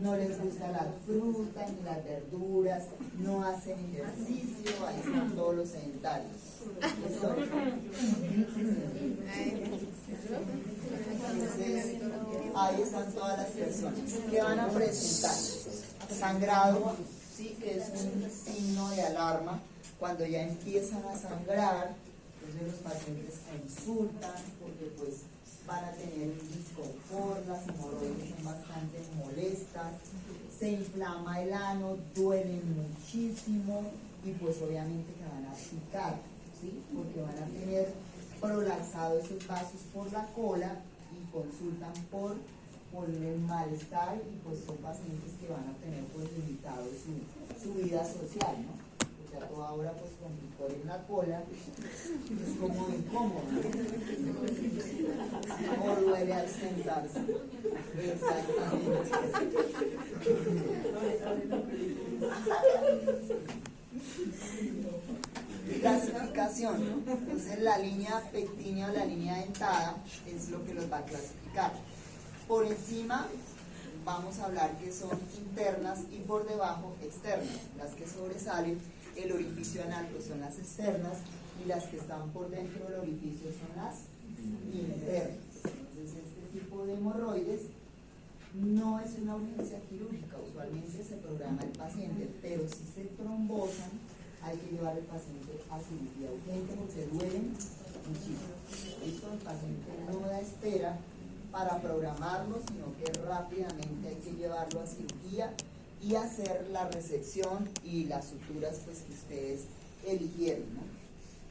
no les gusta la fruta ni las verduras, no hacen ejercicio, ahí están todos los sedentarios. ¿Listo? Entonces, ahí están todas las personas que van a presentar sangrado, ¿sí? Que es un signo de alarma. Cuando ya empiezan a sangrar, entonces los pacientes consultan porque pues van a tener un disconfort, las hemorroides son bastante molestas, se inflama el ano, duelen muchísimo y pues obviamente que van a picar, ¿sí? Porque van a tener prolapsado esos vasos por la cola y consultan por el malestar y pues son pacientes que van a tener pues limitado su vida social, ¿no? O sea, toda hora pues con picor en la cola es como incómodo, ¿no? O duele al sentarse. Exactamente. Clasificación, ¿no? Entonces la línea pectínea o la línea dentada es lo que los va a clasificar. Por encima vamos a hablar que son internas y por debajo externas. Las que sobresalen el orificio anal pues son las externas y las que están por dentro del orificio son las internas. Entonces este tipo de hemorroides no es una urgencia quirúrgica, usualmente se programa el paciente, pero si se trombosan hay que llevar al paciente a cirugía urgente porque duelen muchísimo. Esto el paciente no da espera para programarlo, sino que rápidamente hay que llevarlo a cirugía y hacer la resección y las suturas pues que ustedes eligieron, ¿no?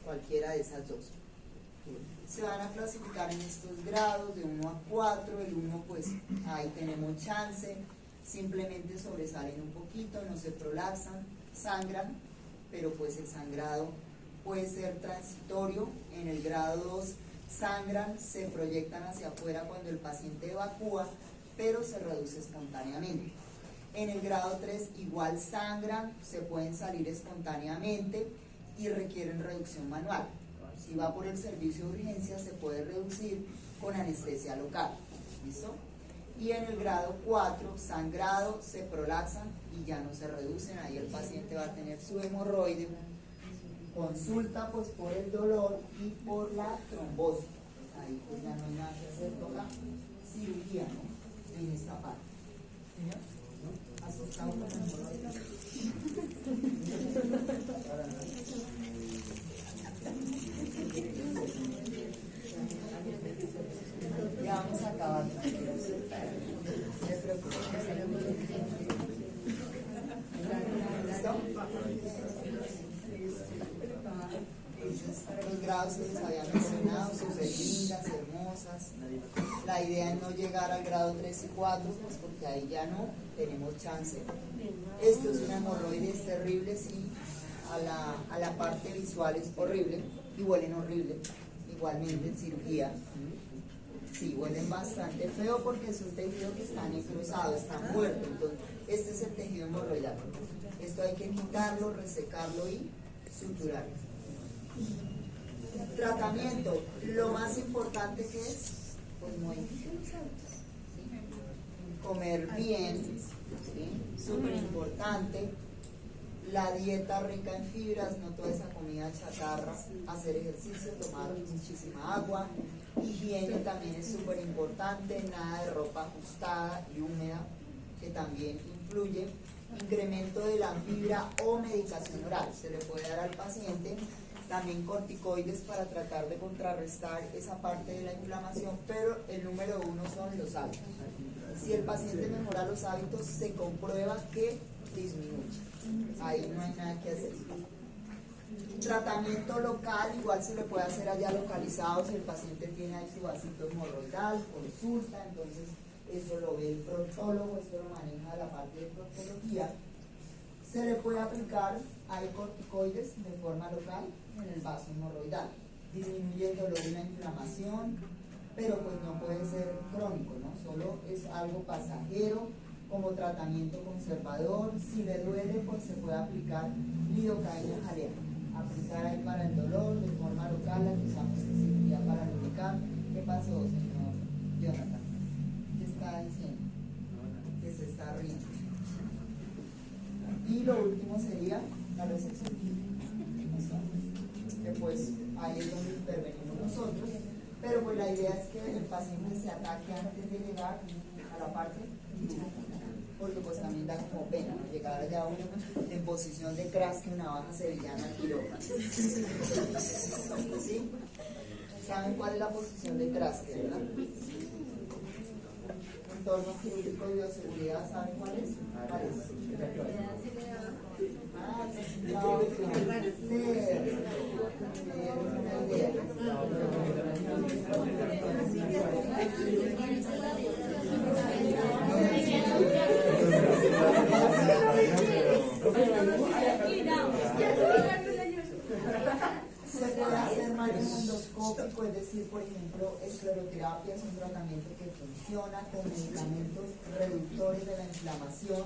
Cualquiera de esas dos. Se van a clasificar en estos grados de 1 a 4, el 1 pues ahí tenemos chance, simplemente sobresalen un poquito, no se prolapsan, sangran, pero pues el sangrado puede ser transitorio. En el grado 2 sangran, se proyectan hacia afuera cuando el paciente evacúa, pero se reduce espontáneamente. En el grado 3 igual sangran, se pueden salir espontáneamente y requieren reducción manual. Si va por el servicio de urgencia se puede reducir con anestesia local. ¿Listo? Y en el grado 4, sangrado, se prolapsan y ya no se reducen. Ahí el paciente va a tener su hemorroide. Consulta pues por el dolor y por la trombosis. Ahí pues ya no hay nada que hacer, toca cirugía, ¿no? En esta parte. ¿No? ¿Asustado con el hemorroide? Ya vamos a acabar, tranquilos. No se preocupen. ¿Listo? Los grados que les había mencionado, súper lindas, hermosas. La idea es no llegar al grado 3 y 4, pues porque ahí ya no tenemos chance. Esto es una hemorroide, es terrible, sí. A la parte visual es horrible y huelen horrible, igualmente en cirugía. Sí, huelen bastante feo porque es un tejido que está necrosado, está muerto. Entonces, este es el tejido hemorroidal. Esto hay que quitarlo, resecarlo y suturarlo. Tratamiento, lo más importante que es, pues modificar los hábitos. ¿Sí? Comer bien, ¿sí? Súper importante. La dieta rica en fibras, no toda esa comida chatarra, hacer ejercicio, tomar muchísima agua, higiene también es súper importante, nada de ropa ajustada y húmeda, que también influye, incremento de la fibra o medicación oral, se le puede dar al paciente, también corticoides para tratar de contrarrestar esa parte de la inflamación, pero el número 1 son los hábitos. Si el paciente mejora los hábitos, se comprueba que disminuye. Ahí no hay nada que hacer. Tratamiento local, igual se le puede hacer allá localizado si el paciente tiene ahí su vasito hemorroidal, consulta, entonces eso lo ve el proctólogo, esto lo maneja la parte de proctología. Se le puede aplicar, hay corticoides de forma local en el vaso hemorroidal, disminuye el dolor y la inflamación, pero pues no puede ser crónico, ¿no? Solo es algo pasajero, como tratamiento conservador. Si le duele, pues se puede aplicar lidocaína jalea, aplicar ahí para el dolor de forma local, la que usamos en cirugía para lubricar. ¿Qué pasó, señor Jonathan? ¿Qué está diciendo? Que se está riendo. Y lo último sería la resección. Que pues ahí es donde intervenimos nosotros, pero pues la idea es que el paciente se ataque antes de llegar a la parte, porque pues también da como pena, ¿no? Llegar allá uno en posición de crash que una baja sevillana al quirófano. ¿Sí? ¿Saben cuál es la posición de crash, verdad? Entorno quirúrgico y bioseguridad, ¿saben cuál es? ¿Cuál es? Se puede hacer manejo endoscópico, es decir, por ejemplo, escleroterapia es un tratamiento que funciona con medicamentos reductores de la inflamación,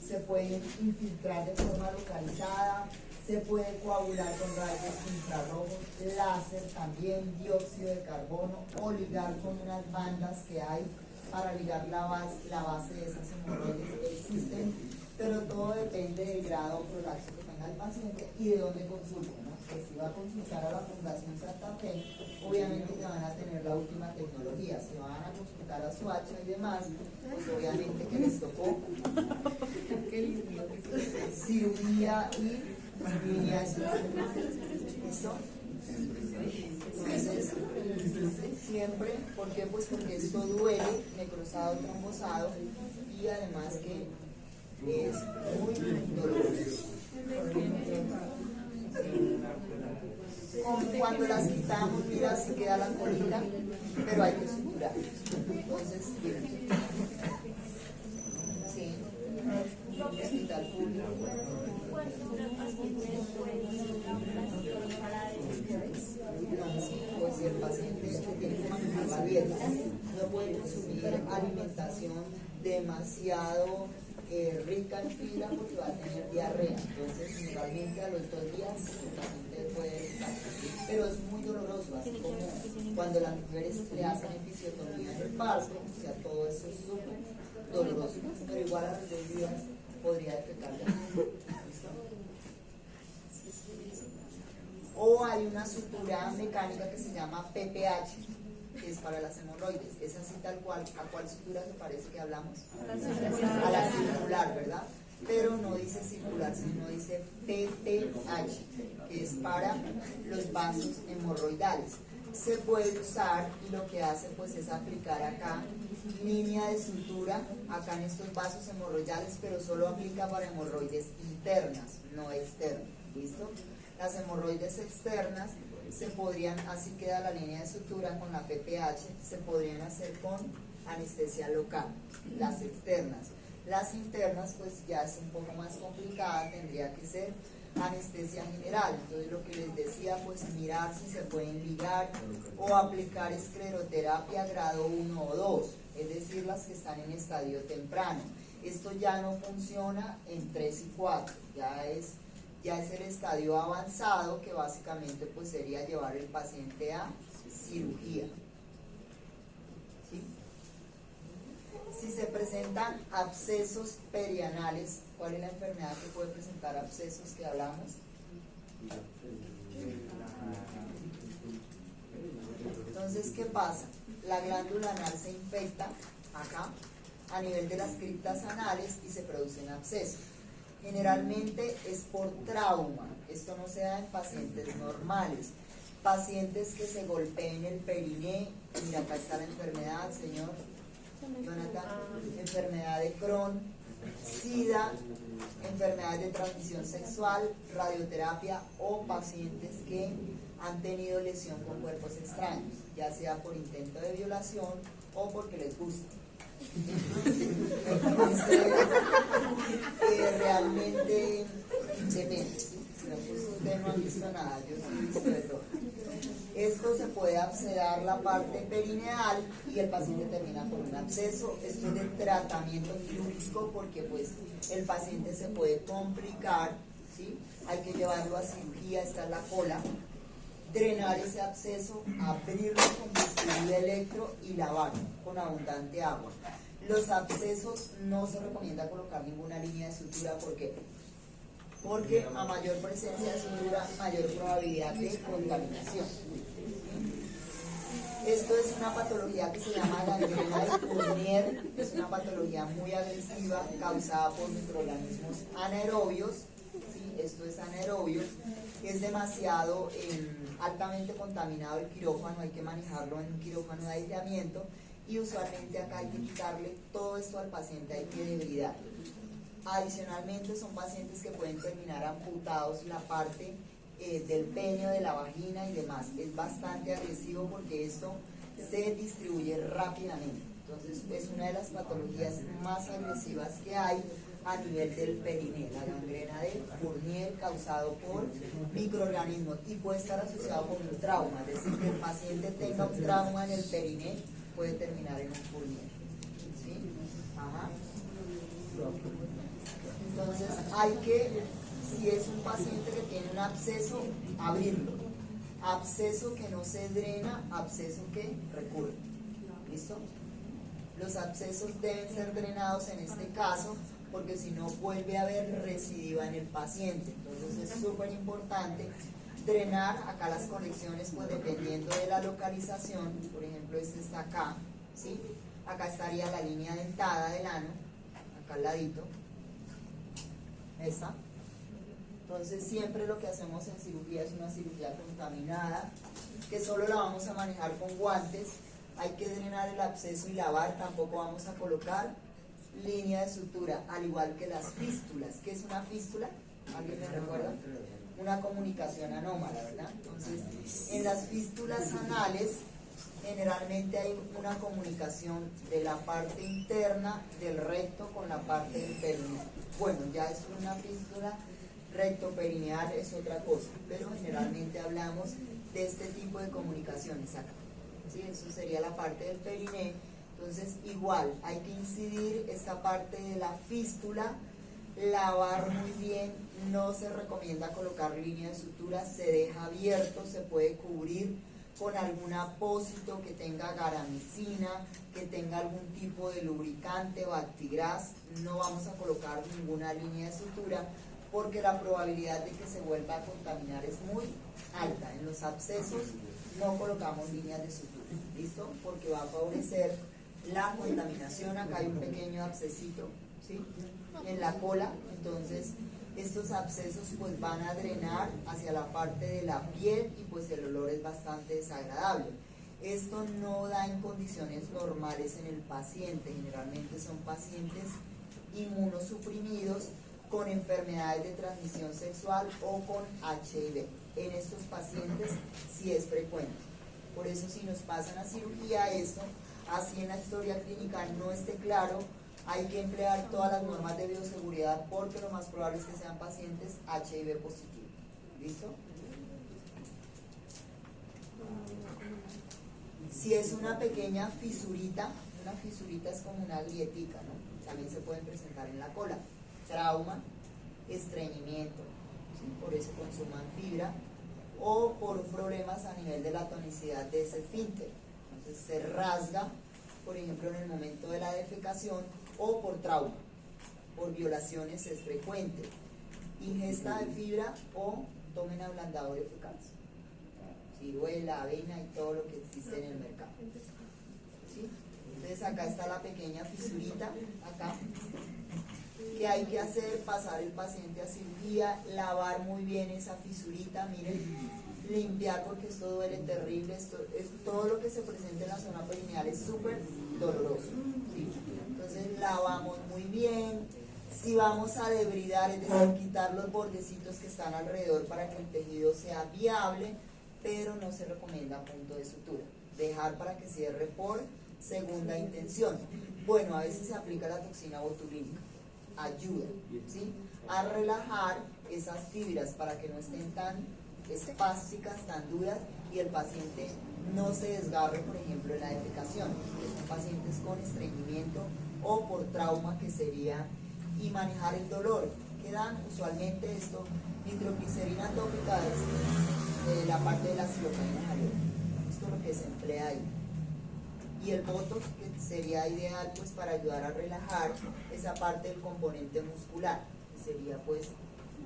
se puede infiltrar de forma localizada, se puede coagular con rayos infrarrojos, láser también, dióxido de carbono, o ligar con unas bandas que hay para ligar la base de esas hemorroides que existen, pero todo depende del grado o prolapso que tenga el paciente y de dónde consulte, ¿no? Que si va a consultar a la Fundación Santa Fe, obviamente que van a tener la última tecnología. Si van a consultar a Suacha y demás, pues obviamente que les tocó cirugía y línea de sutura. ¿Listo? Entonces, siempre, ¿por qué? Pues porque esto duele, necrosado, trombosado, y además que es muy doloroso. Como cuando las quitamos, mira, así queda la colita, pero hay que suturar. Entonces, sí, hospital público. Pues si el paciente tiene que manejar la dieta, no puede consumir alimentación demasiado rica en fibra porque va a tener diarrea. Entonces, generalmente a los 2 días el paciente puede estar, pero es muy doloroso, así como cuando las mujeres le hacen episiotomía en el parto, o sea, todo eso es súper doloroso, pero igual a los 2 días podría defecar ya. O hay una sutura mecánica que se llama PPH, que es para las hemorroides. Es así tal cual. ¿A cuál sutura se parece que hablamos? A la circular, ¿verdad? Pero no dice circular, sino dice PPH, que es para los vasos hemorroidales. Se puede usar y lo que hace pues es aplicar acá línea de sutura, acá en estos vasos hemorroidales, pero solo aplica para hemorroides internas, no externas. ¿Listo? Las hemorroides externas se podrían, así queda la línea de sutura con la PPH, se podrían hacer con anestesia local, las externas. Las internas pues ya es un poco más complicada, tendría que ser anestesia general. Entonces lo que les decía, pues mirar si se pueden ligar o aplicar escleroterapia grado 1 o 2, es decir, las que están en estadio temprano. Esto ya no funciona en 3 y 4, ya es el estadio avanzado, que básicamente pues sería llevar el paciente a cirugía. ¿Sí? Si se presentan abscesos perianales, ¿cuál es la enfermedad que puede presentar abscesos que hablamos? Entonces, ¿qué pasa? La glándula anal se infecta acá a nivel de las criptas anales y se producen abscesos. Generalmente es por trauma. Esto no se da en pacientes normales. Pacientes que se golpeen el periné, mira, acá está la enfermedad, señor Jonathan, enfermedad de Crohn, SIDA, enfermedades de transmisión sexual, radioterapia, o pacientes que han tenido lesión con cuerpos extraños, ya sea por intento de violación o porque les gusta. Entonces, realmente depende, ¿sí? Ustedes no han visto nada, yo sí he visto de todo. Esto se puede abscedar la parte perineal y el paciente termina con un absceso. Esto es de tratamiento quirúrgico porque pues el paciente se puede complicar, ¿sí? Hay que llevarlo a cirugía, esta es la cola, drenar ese absceso, abrirlo con bisturí de electro y lavarlo con abundante agua. Los abscesos no se recomienda colocar ninguna línea de sutura. ¿Por qué? Porque a mayor presencia de sutura, mayor probabilidad de contaminación. Esto es una patología que se llama gangrena de Fournier, es una patología muy agresiva causada por microorganismos anaerobios. ¿Sí? Esto es anaerobio, es demasiado altamente contaminado el quirófano, hay que manejarlo en un quirófano de aislamiento y usualmente acá hay que quitarle todo esto al paciente, hay que debridarlo. Adicionalmente son pacientes que pueden terminar amputados la parte del pene, de la vagina y demás. Es bastante agresivo porque esto se distribuye rápidamente. Entonces es una de las patologías más agresivas que hay a nivel del periné, la gangrena de Fournier causado por microorganismos y puede estar asociado con un trauma, es decir, que el paciente tenga un trauma en el periné puede terminar en un Fournier. ¿Sí? Ajá. Entonces hay que, si es un paciente que tiene un absceso, abrirlo. Absceso que no se drena, absceso que recurre. ¿Listo? Los abscesos deben ser drenados en este caso, porque si no vuelve a haber recidiva en el paciente. Entonces es súper importante drenar. Acá las correcciones, pues dependiendo de la localización, por ejemplo este está acá, ¿sí? Acá estaría la línea dentada del ano, acá al ladito, esa. Entonces siempre lo que hacemos en cirugía es una cirugía contaminada, que solo la vamos a manejar con guantes. Hay que drenar el absceso y lavar, tampoco vamos a colocar línea de sutura, al igual que las fístulas. ¿Qué es una fístula? ¿Alguien me recuerda? Una comunicación anómala, ¿verdad? Entonces, en las fístulas anales, generalmente hay una comunicación de la parte interna del recto con la parte del perineo. Bueno, ya es una fístula rectoperineal, es otra cosa, pero generalmente hablamos de este tipo de comunicaciones acá. ¿Sí? Eso sería la parte del perineo. Entonces igual hay que incidir esta parte de la fístula, lavar muy bien, no se recomienda colocar línea de sutura, se deja abierto, se puede cubrir con algún apósito que tenga garamicina, que tenga algún tipo de lubricante, Bactigras. No vamos a colocar ninguna línea de sutura porque la probabilidad de que se vuelva a contaminar es muy alta. En los abscesos no colocamos líneas de sutura, ¿listo? Porque va a favorecer la contaminación. Acá hay un pequeño abscesito, ¿sí? En la cola. Entonces estos abscesos pues van a drenar hacia la parte de la piel y pues el olor es bastante desagradable. Esto no da en condiciones normales en el paciente, generalmente son pacientes inmunosuprimidos con enfermedades de transmisión sexual o con HIV. En estos pacientes sí es frecuente. Por eso si nos pasan a cirugía esto, así en la historia clínica no esté claro, hay que emplear todas las normas de bioseguridad porque lo más probable es que sean pacientes HIV positivos. ¿Listo? Si es una pequeña fisurita es como una grietica, ¿no? También se pueden presentar en la cola. Trauma, estreñimiento, ¿sí? Por eso consuman fibra, o por problemas a nivel de la tonicidad de ese esfínter. Entonces se rasga, por ejemplo, en el momento de la defecación, o por trauma, por violaciones es frecuente. Ingesta de fibra o tomen ablandadores fecales, ciruela, avena y todo lo que existe en el mercado. ¿Sí? Entonces acá está la pequeña fisurita, acá. ¿Qué hay que hacer? Pasar el paciente a cirugía, lavar muy bien esa fisurita, miren, limpiar porque esto duele terrible, todo lo que se presenta en la zona perineal es súper doloroso. ¿Sí? Entonces lavamos muy bien. Si vamos a debridar, es decir, quitar los bordecitos que están alrededor para que el tejido sea viable, pero no se recomienda punto de sutura. Dejar para que cierre por segunda intención. Bueno, a veces se aplica la toxina botulínica. Ayuda, ¿sí? A relajar esas fibras para que no estén tan espásticas, tan duras y el paciente no se desgarre, por ejemplo, en la defecación. Son pacientes con estreñimiento o por trauma que sería, y manejar el dolor. Quedan usualmente esto, nitroglicerina tópica es la parte de la cilocaína. Esto es lo que se emplea ahí. y el Botox, que sería ideal pues para ayudar a relajar esa parte del componente muscular, que sería pues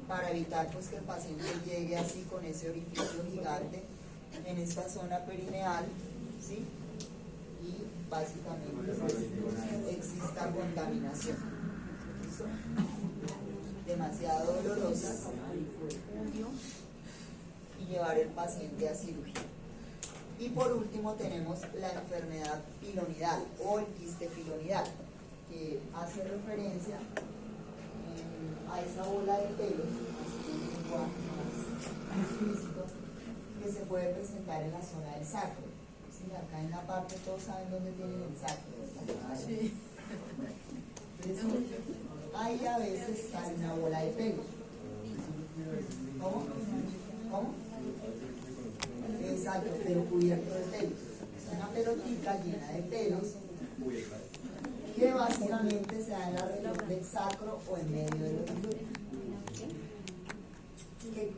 para evitar pues que el paciente llegue así con ese orificio gigante en esta zona perineal, ¿sí? Y básicamente pues, exista contaminación. ¿Listo? Demasiado dolorosa y llevar el paciente a cirugía. Y por último tenemos la enfermedad pilonidal o el quiste pilonidal, que hace referencia a esa bola de pelos, más explícito, que se puede presentar en la zona del sacro. ¿Sí? Acá en la parte todos saben dónde tienen el sacro, ¿verdad? Sí. Entonces, ahí a veces sale una bola de pelos. ¿Cómo? ¿Cómo? Exacto, pero cubierto de pelos. Es una pelotita llena de pelos que básicamente se da en la región del sacro o en medio de los glúteos.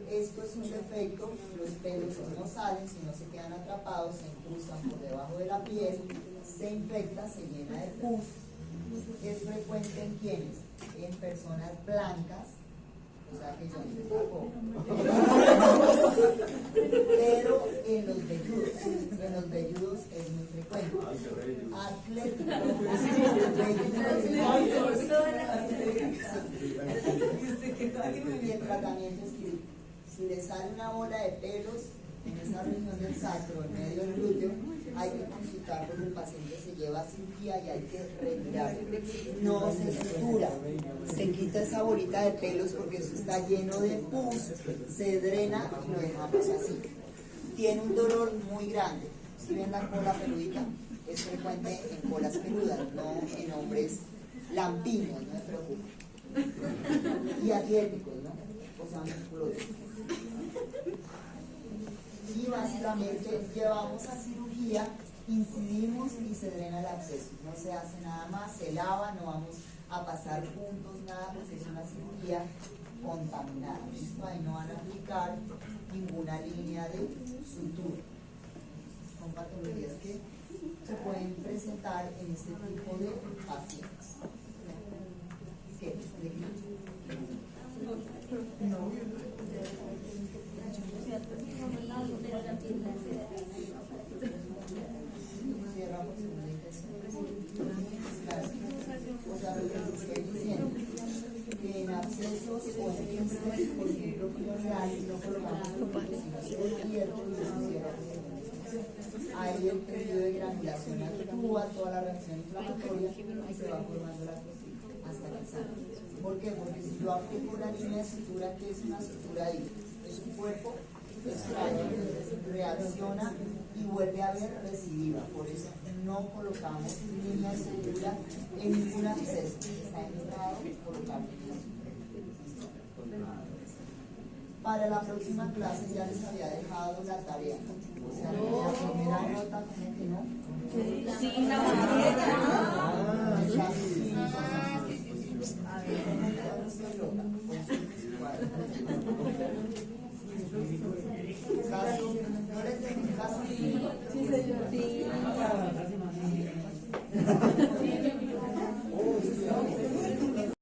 Esto es un defecto, los pelos no salen, sino se quedan atrapados, se incrustan por debajo de la piel, se infecta, se llena de pus. Es frecuente en quienes, en personas blancas, o sea que yo no sé tampoco, pero en los velludos es muy frecuente. Y el tratamiento es que si le sale una bola de pelos en esa región del sacro, en medio del glúteo, hay que consultar porque el paciente se lleva a cirugía y hay que retirar. No se sutura, se quita esa bolita de pelos porque eso está lleno de pus, se drena y lo dejamos así. Tiene un dolor muy grande. Si ven la cola peludita, es frecuente en colas peludas, no en hombres lampiños, no se preocupen. Y atléticos, ¿no? O sea, musculosos. Y básicamente llevamos a cirugía, incidimos y se drena el absceso. No se hace nada más, se lava, no vamos a pasar puntos, nada, porque es una cirugía contaminada. ¿Listo? Ahí no van a aplicar ninguna línea de sutura. Son patologías que se pueden presentar en este tipo de pacientes. ¿Qué? ¿De qué? No. O sea, lo que les estoy diciendo, que en abscesos o en quistes, por ejemplo, pilonidal, no colocamos el hierro y se cierra. Ahí el periodo de granulación actúa, toda la reacción inflamatoria y se va formando la costilla hasta que sale. ¿Por qué? Porque si yo aplico una línea de sutura, ¿qué es una sutura ahí? Es un cuerpo extraño, reacciona y vuelve a ver recidiva. Por eso no colocamos línea de sutura en ningún acceso. Está indicado colocar línea de sutura. Para la próxima clase ya les había dejado la tarea. O sea, la primera nota, ¿cómo que no? Sí, la a ver, ¿cómo se loca? ¿Caso? ¿No les dejo caso? Sí, señor. Sí.